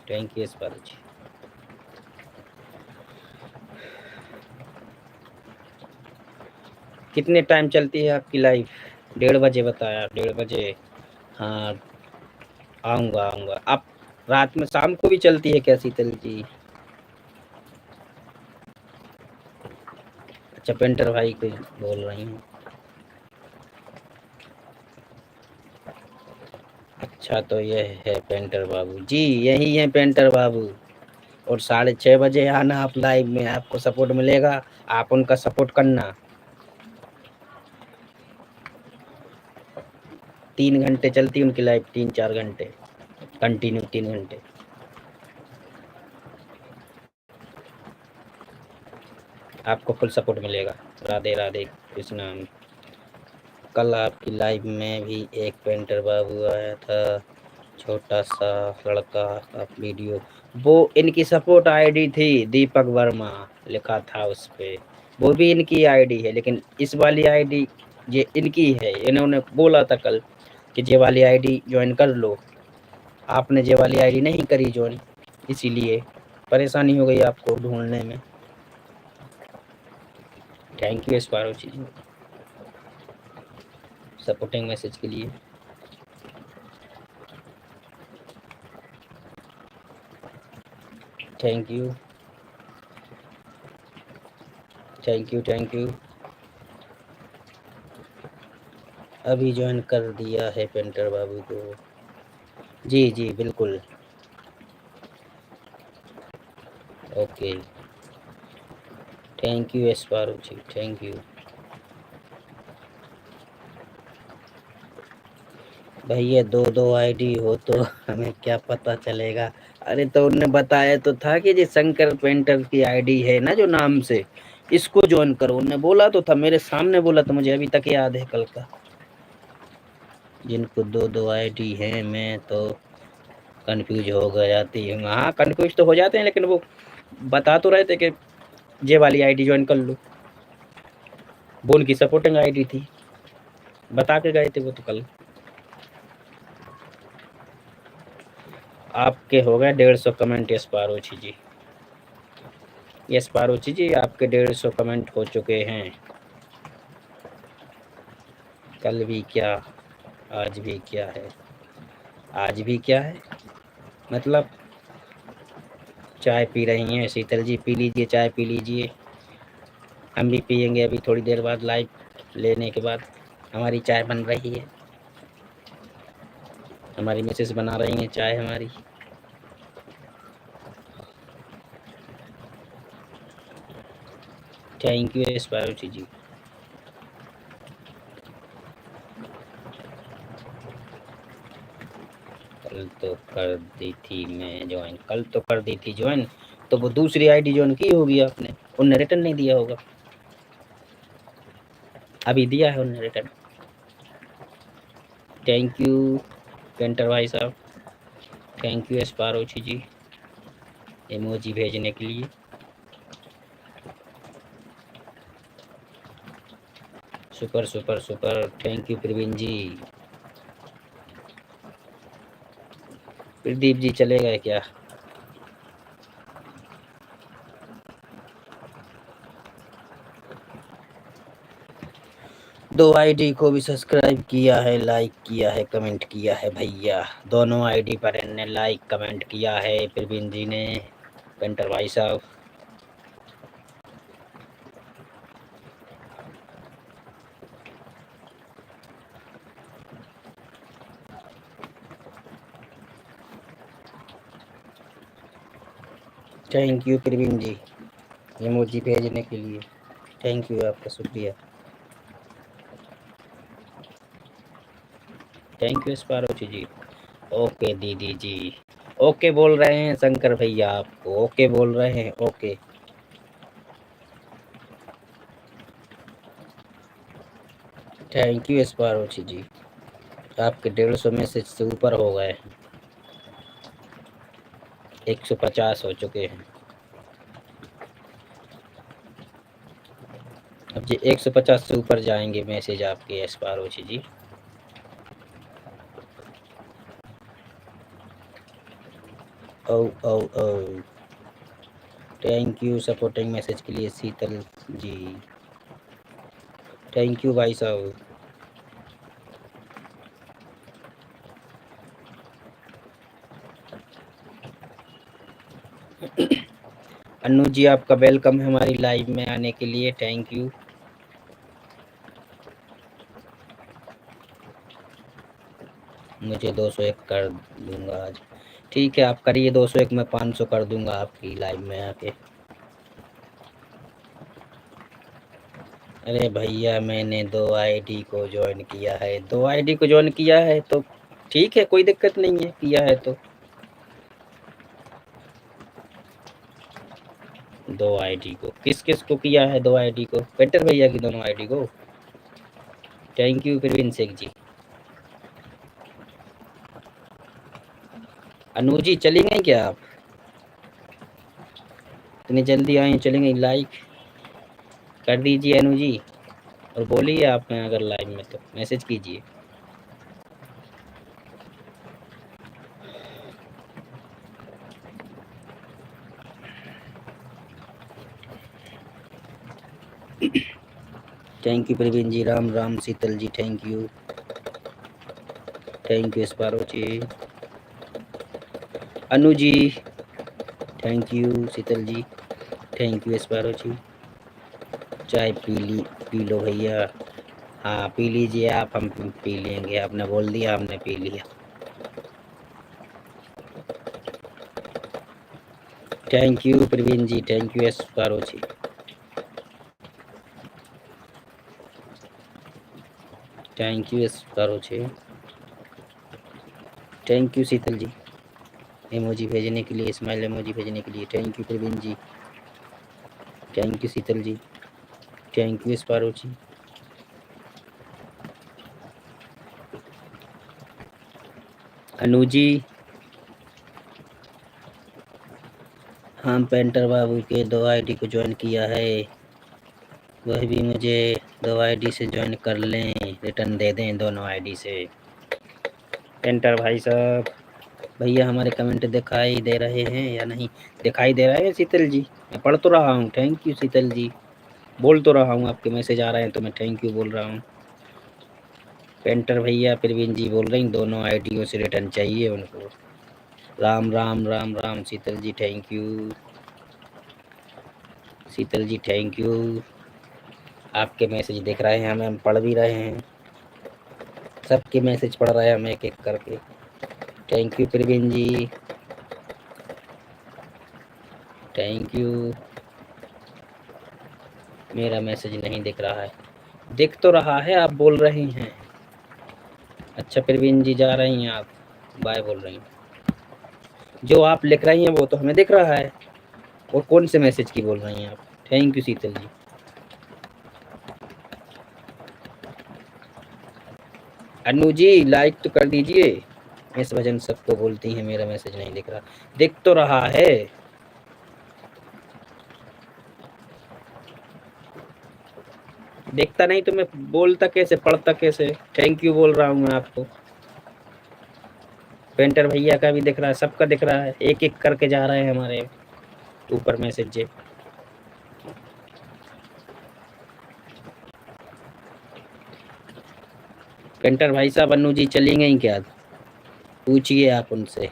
thank you sparrow ji. कितने टाइम चलती है आपकी लाइफ? 1:30 बजे बताया, 1:30 बजे। हाँ आऊँगा। आप रात में शाम को भी चलती है क्या शीतल जी? अच्छा पेंटर भाई कुछ बोल रही हैं। अच्छा तो ये है पेंटर बाबू जी, यही है पेंटर बाबू। और 6:30 बजे आना आप लाइव में, आपको सपोर्ट मिलेगा, आप उनका सपोर्ट करना। 3 घंटे चलती उनकी लाइव, 3-4 घंटे कंटिन्यू, 3 घंटे। आपको फुल सपोर्ट मिलेगा। राधे राधे कृष्णा। कल आपकी लाइव में भी एक पेंटर बाबू आया था, छोटा सा लड़का का वीडियो। वो इनकी सपोर्ट आईडी थी, दीपक वर्मा लिखा था उस पे। वो भी इनकी आईडी है, लेकिन इस वाली आईडी ये इनकी है। इन्होंने बोला था कल कि ये वाली आईडी ज्वाइन कर लो। आपने ये वाली आईडी नहीं करी ज्वाइन, इसीलिए परेशानी हो गई आपको ढूंढने में। Thank you sparrow ji supporting message के लिए। Thank you, thank you, thank you. अभी ज्वाइन कर दिया है पेंटर बाबू को। जी जी बिल्कुल। Okay, thank you sparrow ji, thank you. भैया दो दो आईडी हो तो हमें क्या पता चलेगा। अरे तो उनने बताया तो था कि जी शंकर पेंटर की आईडी है ना जो नाम से, इसको ज्वाइन करो। उनने बोला तो था, मेरे सामने बोला था, मुझे अभी तक याद है कल का। जिनको दो दो आईडी है, मैं तो कंफ्यूज हो गया जाती हूँ। हाँ कंफ्यूज तो हो जाते हैं, लेकिन वो बता तो रहे थे कि ये वाली आईडी ज्वाइन कर लो। वो उनकी सपोर्टिंग आईडी थी, बता के गए थे वो तो कल। आपके हो गए 150 कमेंट यस पारोची जी। यस पारोची जी आपके 150 कमेंट हो चुके हैं। कल भी क्या, आज भी क्या है। आज भी क्या है मतलब, चाय पी रही हैं शीतल जी, पी लीजिए, चाय पी लीजिए। हम भी पियेंगे अभी थोड़ी देर बाद, लाइव लेने के बाद। हमारी चाय बन रही है, हमारी मिसेस बना रही हैं चाय हमारी। थैंक यू यस पारोची जी। कल तो कर दी थी मैं ज्वाइन, कल तो कर दी थी ज्वाइन। तो वो दूसरी आईडी ज्वाइन की होगी आपने, उनने रिटर्न नहीं दिया होगा। अभी दिया है उनने रिटर्न। थैंक यू पेंटर भाई साहब, थैंक यू स्पारोची जी इमोजी भेजने के लिए। Super super super, thank you Praveen ji. Pradeep ji चले गए क्या? दो आईडी को भी सब्सक्राइब किया है, लाइक किया है, कमेंट किया है भैया। दोनों आईडी पर इन्होंने लाइक कमेंट किया है, प्रवीण जी ने, पेंटर भाई साहब। Thank you Praveen ji emoji भेजने के लिए। थैंक यू, आपका शुक्रिया। Thank you स्पारोची ji. ओके दीदी जी, ओके बोल रहे हैं शंकर भैया, आपको ओके बोल रहे हैं। ओके थैंक यू स्पारोची जी। आपके 150 मैसेज से ऊपर हो गए, 150 हो चुके हैं। अब जी 150 से ऊपर जाएंगे मैसेज आपके स्पारोची जी। ओ ओ ओ, थैंक यू सपोर्टिंग मैसेज के लिए शीतल जी। थैंक यू भाई साहब। अनु जी आपका वेलकम है हमारी लाइव में आने के लिए, थैंक यू। मुझे 201 कर दूंगा आज, ठीक है आप करिए 201, मैं 500 कर दूंगा आपकी लाइव में आके। अरे भैया मैंने 2 आईडी को ज्वाइन किया है, 2 आईडी को ज्वाइन किया है तो ठीक है, कोई दिक्कत नहीं है, किया है तो 2 आईडी को, किस किस को किया है 2 आईडी को? पेंटर भैया की दोनों आईडी को, थैंक यू प्रवीण सिंह जी। अनु जी चलेंगे क्या आप? इतनी जल्दी आए चलेंगे? लाइक कर दीजिए अनु जी, और बोलिए आप में अगर लाइव में तो मैसेज कीजिए। Thank you Praveen ji, Ram Ram Sheetal ji, thank you sparrow ji, Anu ji thank you, Sheetal ji thank you, sparrow ji. चाय पी लो भैया, हाँ पी लीजिए आप, हम पी लेंगे, आपने बोल दिया हमने पी लिया। Thank you Praveen ji, thank you sparrow ji, thank you sparrow ji, thank you Sheetal ji, emoji भेजने के लिए, स्माइल इमोजी भेजने के लिए, thank you Praveen ji, thank you Sheetal ji, thank you sparrow ji. Anu ji, हाँ पेंटर बाबू के 2 आईडी को ज्वाइन किया है, वह भी मुझे 2 आईडी से ज्वाइन कर लें, रिटर्न दे दें दोनों आईडी से। पेंटर भाई साहब, भैया हमारे कमेंट दिखाई दे रहे हैं या नहीं? दिखाई दे रहा है शीतल जी, मैं पढ़ तो रहा हूँ, थैंक यू शीतल जी, बोल तो रहा हूँ, आपके मैसेज आ रहे हैं तो मैं थैंक यू बोल रहा हूँ। पेंटर भैया प्रवीण जी बोल रही दोनों आईडियों से रिटर्न चाहिए उनको। Ram Ram Ram Ram Sheetal ji, thank you Sheetal ji, thank you. आपके मैसेज दिख रहे हैं हमें, हम पढ़ भी रहे हैं, सबके मैसेज पढ़ रहे हैं हम एक एक करके। Thank you Praveen ji, thank you. मेरा मैसेज नहीं दिख रहा है, दिख तो रहा है, आप बोल रही हैं। अच्छा प्रवीण जी जा रही हैं आप, बाय बोल रही हैं, जो आप लिख रही हैं वो तो हमें दिख रहा है, और कौन से मैसेज की बोल रही हैं आप? Thank you Sheetal ji. Anu ji like तो कर दीजिए, इस वजन सबको बोलती हैं मेरा मैसेज नहीं दिख रहा, दिख तो रहा है। देखता नहीं तो मैं बोलता कैसे, पढ़ता कैसे? थैंक यू बोल रहा हूँ मैं आपको। पेंटर भैया का भी दिख रहा है, सबका दिख रहा है, एक एक करके जा रहे हैं हमारे ऊपर मैसेज जी। पेंटर भाई साहब अनु जी चली गई क्या? पूछिए आप उनसे,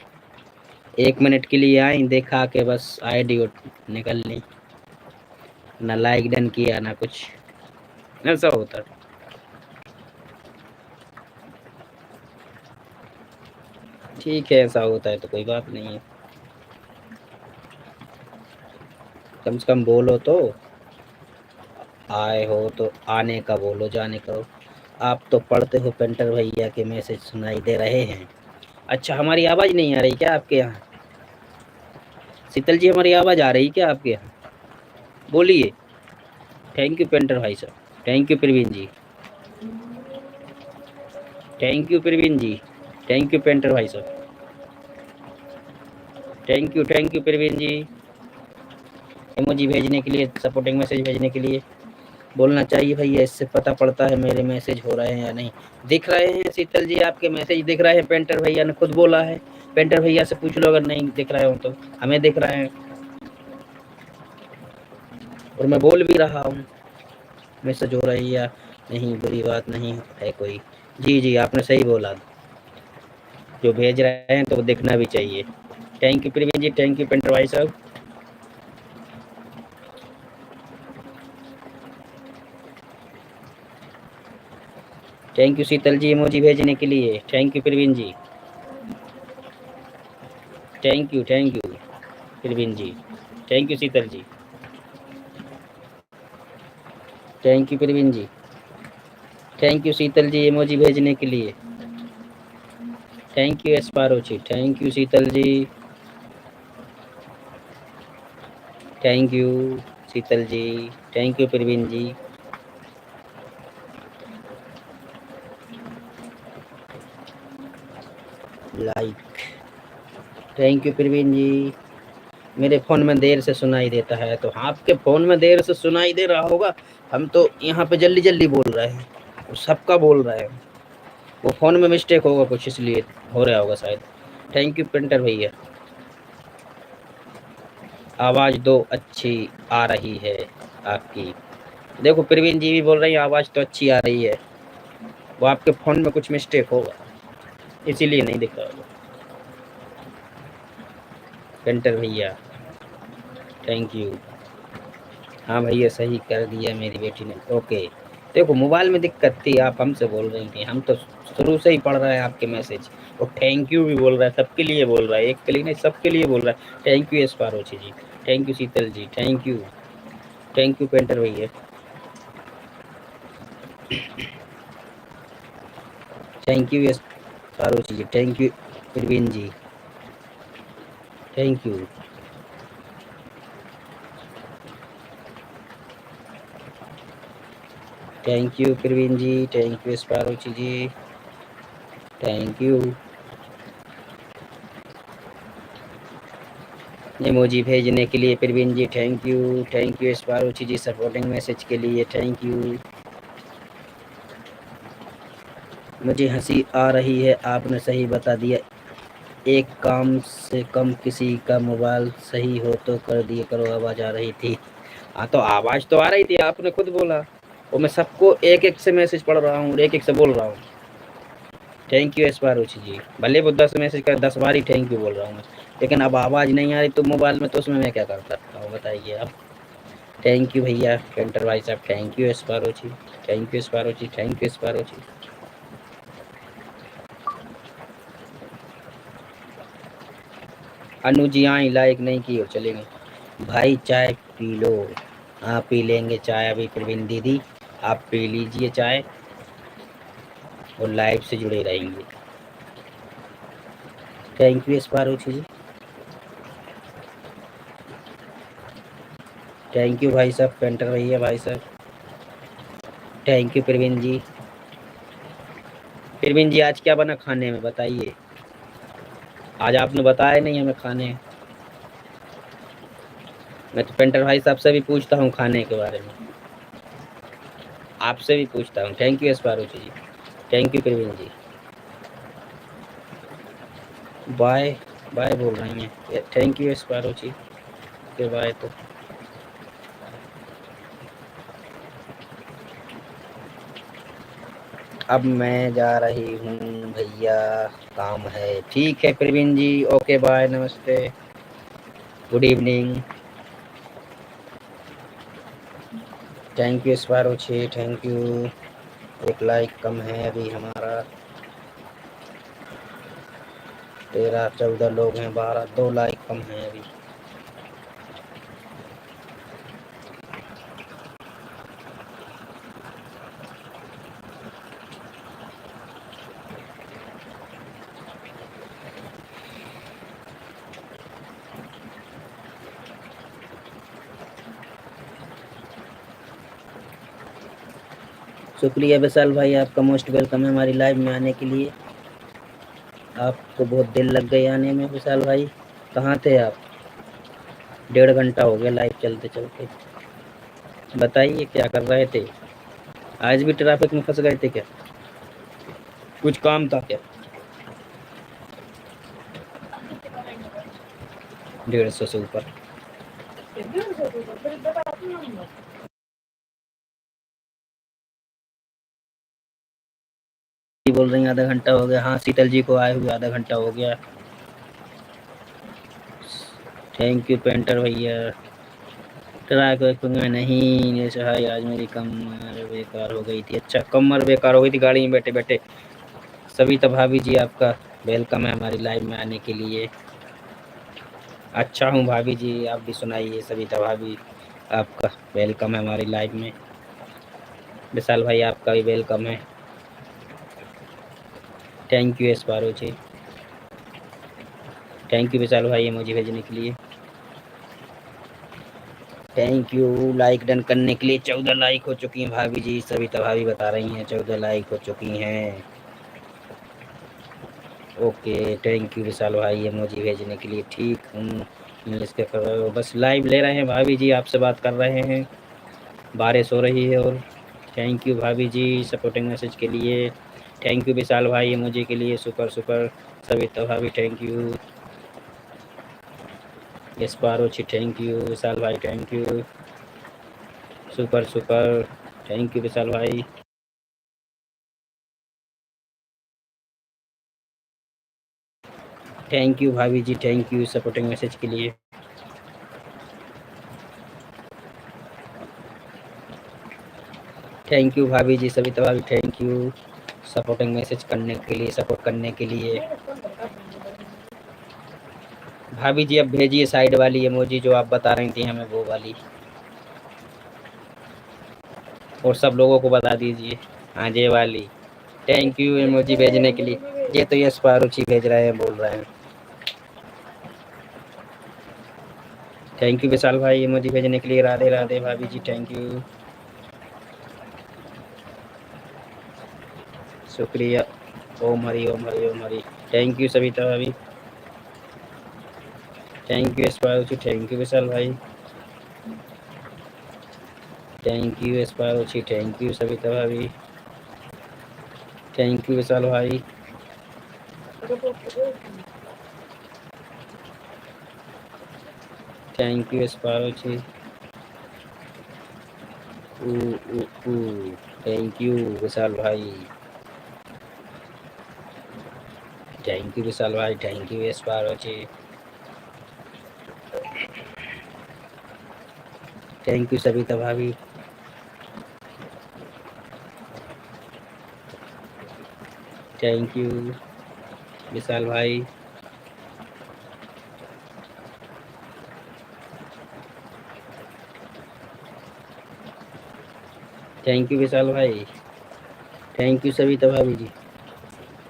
1 मिनट के लिए आई, देखा के बस आईडी निकल ली, ना लाइक डन किया ना कुछ, ऐसा होता। ठीक है ऐसा होता है तो कोई बात नहीं है, कम से कम बोलो तो, आए हो तो आने का बोलो, जाने का। आप तो पढ़ते हो, पेंटर भैया के मैसेज सुनाई दे रहे हैं। अच्छा हमारी आवाज़ नहीं आ रही क्या आपके यहाँ? शीतल जी हमारी आवाज़ आ रही क्या आपके यहाँ? बोलिए। थैंक यू पेंटर भाई साहब, thank you Praveen ji, thank you Praveen ji, thank you painter भाई साहब, thank you Praveen ji. Emoji भेजने के लिए, सपोर्टिंग मैसेज भेजने के लिए बोलना चाहिए भैया, इससे पता पड़ता है मेरे मैसेज हो रहे हैं या नहीं। दिख रहे हैं शीतल जी, आपके मैसेज दिख रहे हैं, पेंटर भैया ने खुद बोला है, पेंटर भैया से पूछ लो अगर नहीं दिख रहे हो तो, हमें दिख रहे हैं और मैं बोल भी रहा हूँ, मैसेज हो रही है या नहीं, बुरी बात नहीं है कोई। जी जी आपने सही बोला, जो भेज रहे हैं तो वो दिखना भी चाहिए। Thank you Praveen ji, thank you painter भाई साहब। Thank you Sheetal ji emoji भेजने के लिए। Thank you Praveen ji. Thank you Praveen ji. Thank you Sheetal ji. Thank you Praveen ji. Thank you Sheetal ji emoji भेजने के लिए। Thank you Sparrow ji. Thank you Sheetal ji. Thank you Sheetal ji. Thank you Praveen ji. Like. Thank you Praveen ji. मेरे phone में देर से सुनाई देता है, तो आपके फ़ोन में देर से सुनाई दे रहा होगा। हम तो यहाँ पे जल्दी-जल्दी बोल रहे हैं, और सबका बोल रहे हैं। वो फ़ोन में मिस्टेक होगा कुछ, इसलिए हो रहा होगा शायद। थैंक यू पेंटर भैया। आवाज़ दो अच्छी आ रही है आपकी। देखो प्रवीण जी भी बोल रही हैं आवाज़ तो अच्छी आ रही है। वो आपके फ़ोन में कुछ मिस्टेक होगा, इसीलिए नहीं दिख रहा होगा। पेंटर भैया थैंक यू। हाँ भैया सही कर दिया मेरी बेटी ने। ओके। देखो मोबाइल में दिक्कत थी, आप हमसे बोल रही थी, हम तो शुरू से ही पढ़ रहे हैं आपके मैसेज। और थैंक यू भी बोल रहा है, सबके लिए बोल रहा है, एक के लिए नहीं सबके लिए बोल रहा है। Thank you एस्पारोची ji. Thank you Sheetal ji. Thank you painter भैया। Thank you एस्पारोची ji. Thank you Praveen ji. Thank you. Thank you Praveen ji. Thank you एस्पारोची ji. Thank you. Emoji भेजने के लिए Praveen ji thank you एस्पारोची ji supporting message के लिए थैंक यू। मुझे हंसी आ रही है, आपने सही बता दिया। एक काम से कम किसी का मोबाइल सही हो तो कर दिए करो, आवाज़ आ रही थी। हाँ तो आवाज़ तो आ रही थी, आपने खुद बोला। और मैं सबको एक एक से मैसेज पढ़ रहा हूँ, एक एक से बोल रहा हूँ। थैंक यू एस्पारोची जी। भले वो 10 मैसेज कर 10 बार ही थैंक यू बोल रहा हूँ मैं, लेकिन अब आवाज़ नहीं आ रही तो मोबाइल में, तो उसमें मैं क्या कर सकता हूँ बताइए आप। थैंक यू भैया पेंटर भाई साहब। थैंक यू एस्पारोची। थैंक यू एस्पारोची। थैंक यू एस्पारोची। अनु जी आई लाइक नहीं की हो चलेंगे। भाई चाय पी लो। हाँ पी लेंगे चाय अभी प्रवीण दीदी, आप पी लीजिए चाय और लाइव से जुड़े रहेंगे। Thank you एस्पारोची ji. Thank you भाई साहब पेंटर भैया भाई साहब। Thank you Praveen ji. प्रवीण जी आज क्या बना खाने में बताइए। आज आपने बताया नहीं हमें खाने। मैं तो पेंटर भाई साहब से भी पूछता हूँ खाने के बारे में, आपसे भी पूछता हूँ। Thank you एस्पारोची ji. Thank you Praveen ji. Bye bye बोल रही हैं। थैंक यू एस्पारोची के बाय। तो अब मैं जा रही हूँ भैया, काम है। ठीक है प्रवीण जी, ओके बाय नमस्ते गुड इवनिंग। थैंक यू एस्पारोची। Thank you. एक लाइक कम है अभी हमारा, 13-14 लोग हैं, 12 2 लाइक कम है अभी। शुक्रिया विशाल भाई, आपका मोस्ट वेलकम है हमारी लाइव में आने के लिए। आपको बहुत देर लग गई आने में विशाल भाई, कहाँ थे आप? 1.5 घंटा हो गया लाइव चलते चलते। बताइए क्या कर रहे थे? आज भी ट्रैफिक में फंस गए थे क्या? कुछ काम था क्या? 150 से ऊपर। बोल रही हैं आधा घंटा हो गया। हाँ शीतल जी को आए हुए आधा घंटा हो गया। थैंक यू पेंटर भैया। ट्राई रखूँगा नहीं जैसे भाई आज मेरी कमर बेकार हो गई थी। अच्छा कमर बेकार हो गई थी गाड़ी में बैठे-बैठे। सविता भाभी जी आपका वेलकम है हमारी लाइव में आने के लिए। अच्छा हूँ भाभी जी, आप भी सुनाइए सविता भाभी आपका वेलकम है हमारी लाइव में। विशाल भाई आपका भी वेलकम है। Thank you Sparrow ji. Thank you Vishal भाई इमोजी भेजने के लिए। थैंक यू लाइक डन करने के लिए। 14 लाइक हो चुकी हैं भाभी जी, सविता भाभी बता रही हैं 14 लाइक हो चुकी हैं। ओके थैंक यू विशाल भाई इमोजी भेजने के लिए। ठीक हूँ इंग्लिश के कर रहे हो, बस लाइव ले रहे हैं भाभी जी, आपसे बात कर रहे हैं। बारिश हो रही है और थैंक यू भाभी जी सपोर्टिंग मैसेज के लिए। थैंक यू विशाल भाई इमोजी के लिए। सुपर सुपर सविता भाभी थैंक यू। यस पारोची थैंक यू। विशाल भाई thank you. Super super thank you Vishal भाई। थैंक यू भाभी जी थैंक यू सपोर्टिंग मैसेज के लिए। थैंक यू भाभी जी सविता भाभी थैंक यू सपोर्टिंग मैसेज करने के लिए, सपोर्ट करने के लिए। भाभी जी अब भेजिए साइड वाली इमोजी जो आप बता रही थी हमें, वो वाली। और सब लोगों को बता दीजिए। हाँ ये वाली। थैंक यू इमोजी भेजने के लिए। ये तो यश पारुचि भेज रहे हैं, बोल रहे हैं। थैंक यू विशाल भाई इमोजी भेजने के लिए। राधे राधे भाभी जी थैंक यू शुक्रिया। ओम हरी ओम हरी ओम हरी। थैंक यू सविता भाभी। थैंक यू यश पारुचि थैंक यू विशाल भाई। थैंक यू यश पारुचि थैंक यू सविता भाभी। थैंक यू विशाल भाई। थैंक यू यश पारुचि। थैंक यू विशाल भाई। थैंक यू विशाल भाई थैंक यू यश पारुचि। थैंक यू सविता भाभी। थैंक यू विशाल भाई। थैंक यू विशाल भाई। थैंक यू सविता भाभी जी।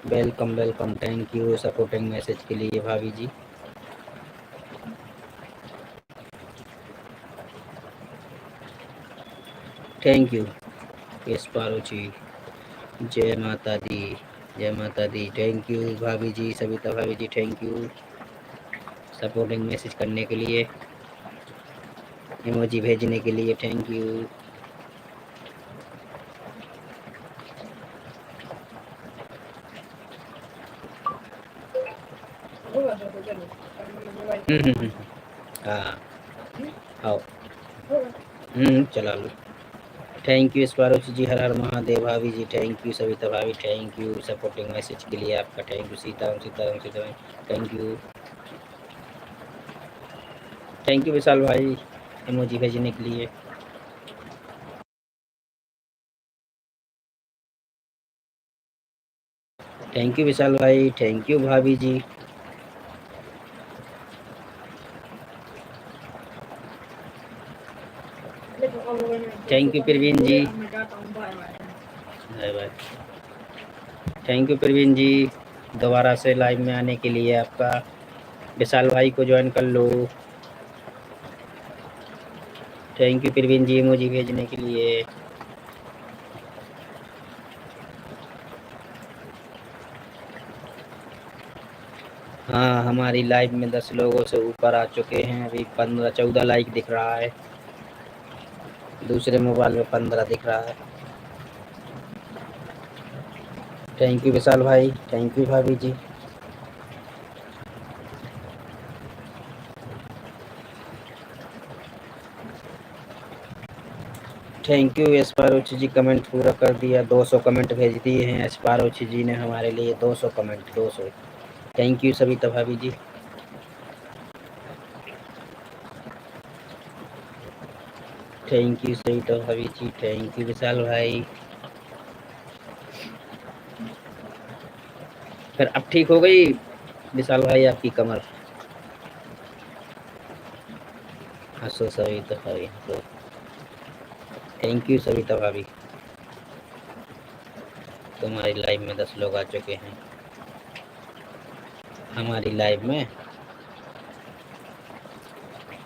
Welcome welcome thank you supporting message के लिए भाभी जी। थैंक यू यश पारुचि। जय माता दी जय माता दी। थैंक यू भाभी जी सविता भाभी जी थैंक यू सपोर्टिंग मैसेज करने के लिए, इमोजी भेजने के लिए। Thank you. हाँ आओ। चला लो। थैंक यू स्पारोची जी। हर हर महादेव भाभी जी थैंक यू सविता भाभी थैंक यू सपोर्टिंग मैसेज के लिए आपका। Thank you Sitaram Sitaram Sitaram thank you. Thank you Vishal भाई इमोजी भेजने के लिए। थैंक यू विशाल भाई थैंक यू भाभी जी। Thank you Praveen ji. Bye bye. Thank you Praveen ji दोबारा से लाइव में आने के लिए आपका। विशाल भाई को ज्वाइन कर लो। Thank you Praveen ji emoji भेजने के लिए। हाँ हमारी लाइव में 10 लोगों से ऊपर आ चुके हैं। अभी 15-14 लाइक दिख रहा है। दूसरे मोबाइल में 15 दिख रहा है। थैंक यू विशाल भाई थैंक यू भाभी जी। थैंक यू एस्पारोची जी कमेंट पूरा कर दिया। 200 कमेंट भेज दिए हैं एस्पारोची जी ने हमारे लिए। 200 कमेंट 200। थैंक यू सविता भाभी जी। थैंक यू सविता भाभी जी, थैंक यू विशाल भाई। फिर अब ठीक हो गई विशाल भाई आपकी कमर? हंसो सविता भाभी हंसो। थैंक यू सविता भाभी, तुम्हारी लाइव में 10 लोग आ चुके हैं हमारी लाइव में।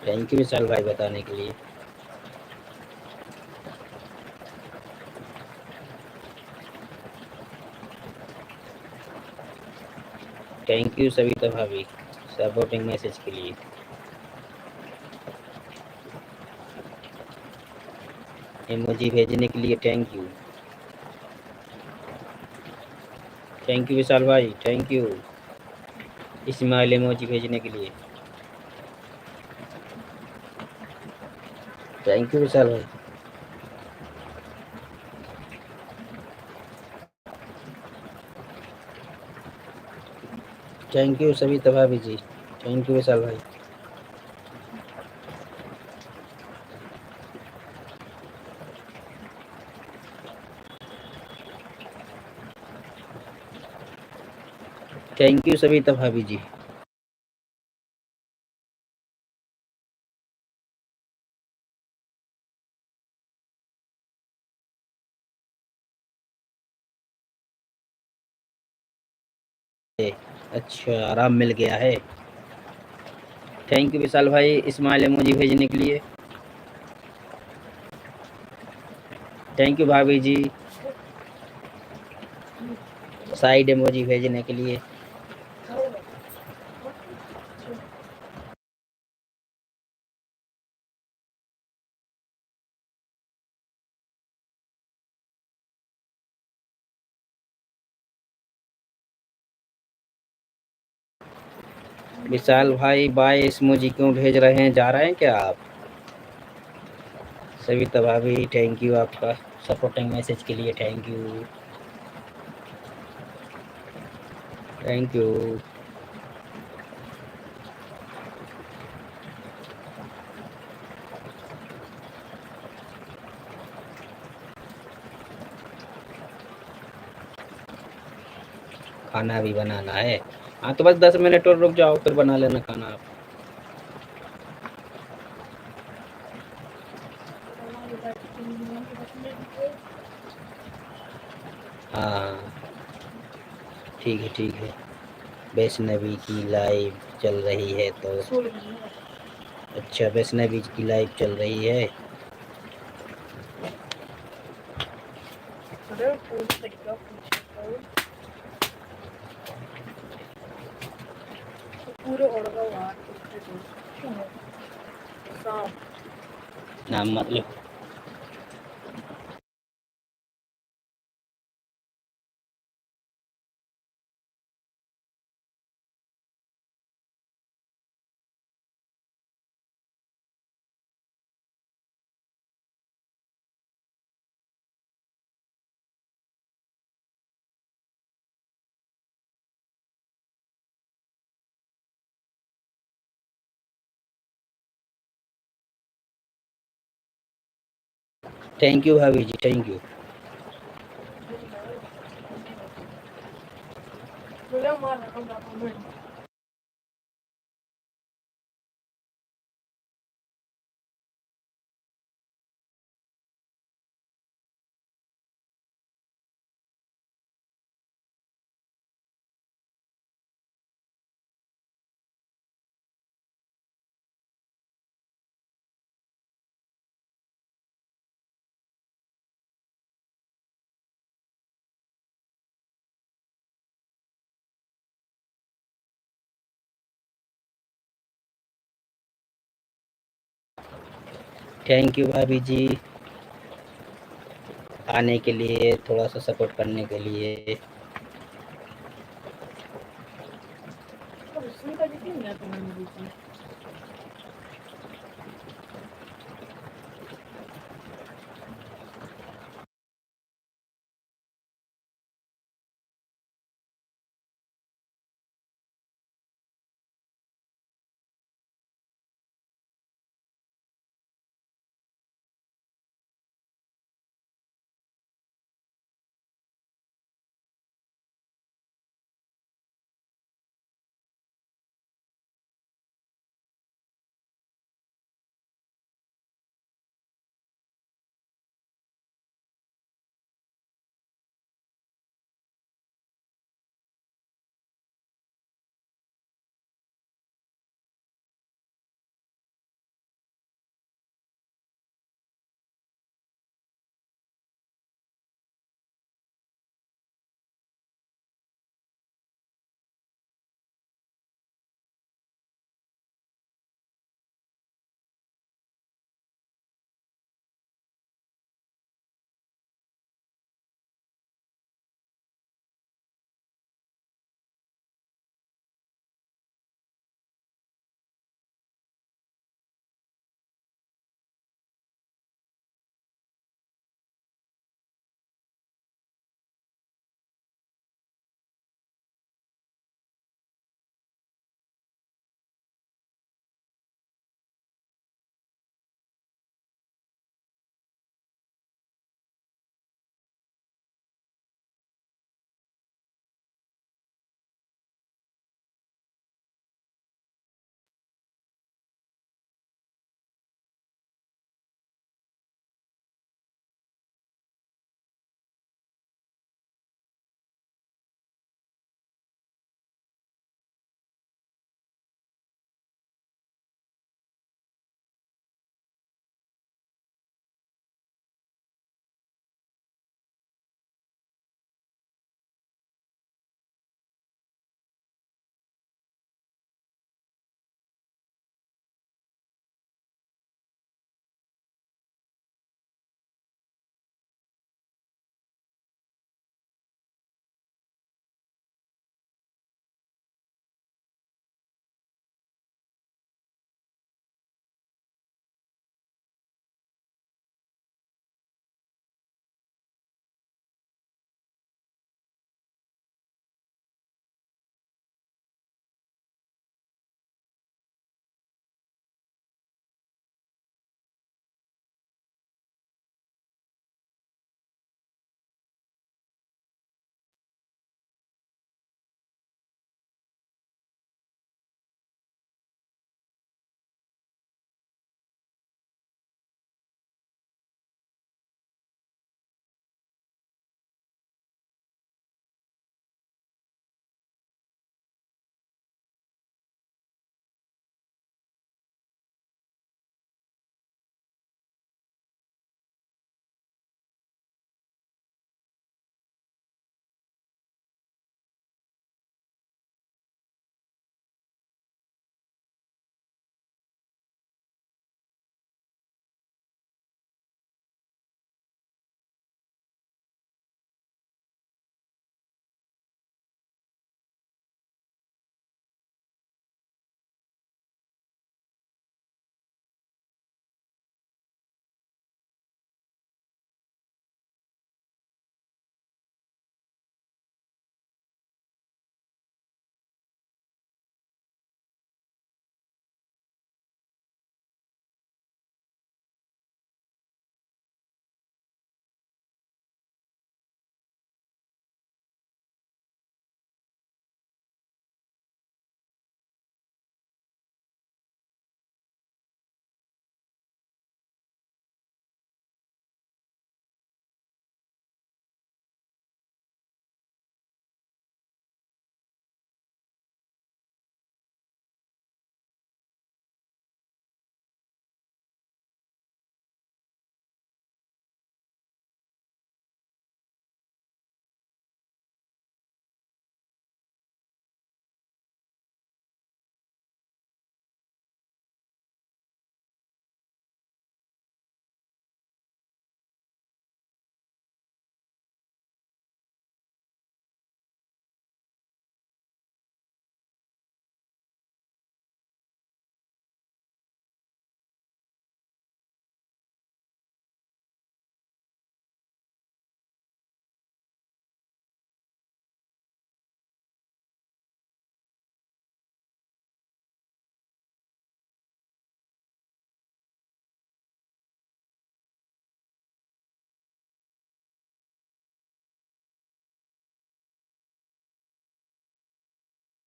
थैंक यू विशाल भाई बताने के लिए। थैंक यू सविता भाभी सपोर्टिंग मैसेज के लिए। इमोजी भेजने के लिए thank you. Thank you Vishal भाई, थैंक यू स्माइल इमोजी भेजने के लिए। थैंक यू विशाल भाई। थैंक यू सविता भाभी जी, थैंक यू विशाल भाई। थैंक यू सविता भाभी जी। अच्छा आराम मिल गया है। थैंक यू विशाल भाई स्माइल इमोजी भेजने के लिए। थैंक यू भाभी जी साइड इमोजी भेजने के लिए। विशाल भाई बाय इमोजी क्यों भेज रहे हैं, जा रहे हैं क्या आप? सविता भाभी थैंक यू आपका सपोर्टिंग मैसेज के लिए, थैंक यू थैंक यू। खाना भी बनाना है? हाँ तो बस 10 मिनट और रुक जाओ फिर बना लेना खाना आप। हाँ ठीक है ठीक है। वैष्णवी की लाइव चल रही है तो अच्छा वैष्णवी की लाइव चल रही है। नाम मत लो। थैंक यू भाभी जी, थैंक यू। थैंक यू भाभी जी आने के लिए, थोड़ा सा सपोर्ट करने के लिए।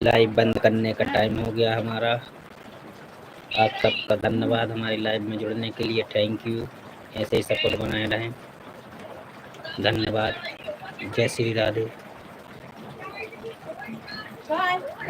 लाइव बंद करने का टाइम हो गया हमारा। आप सबका धन्यवाद हमारी लाइव में जुड़ने के लिए। Thank you. ऐसे ही सपोर्ट बनाए रहें। धन्यवाद। जय श्री राधे।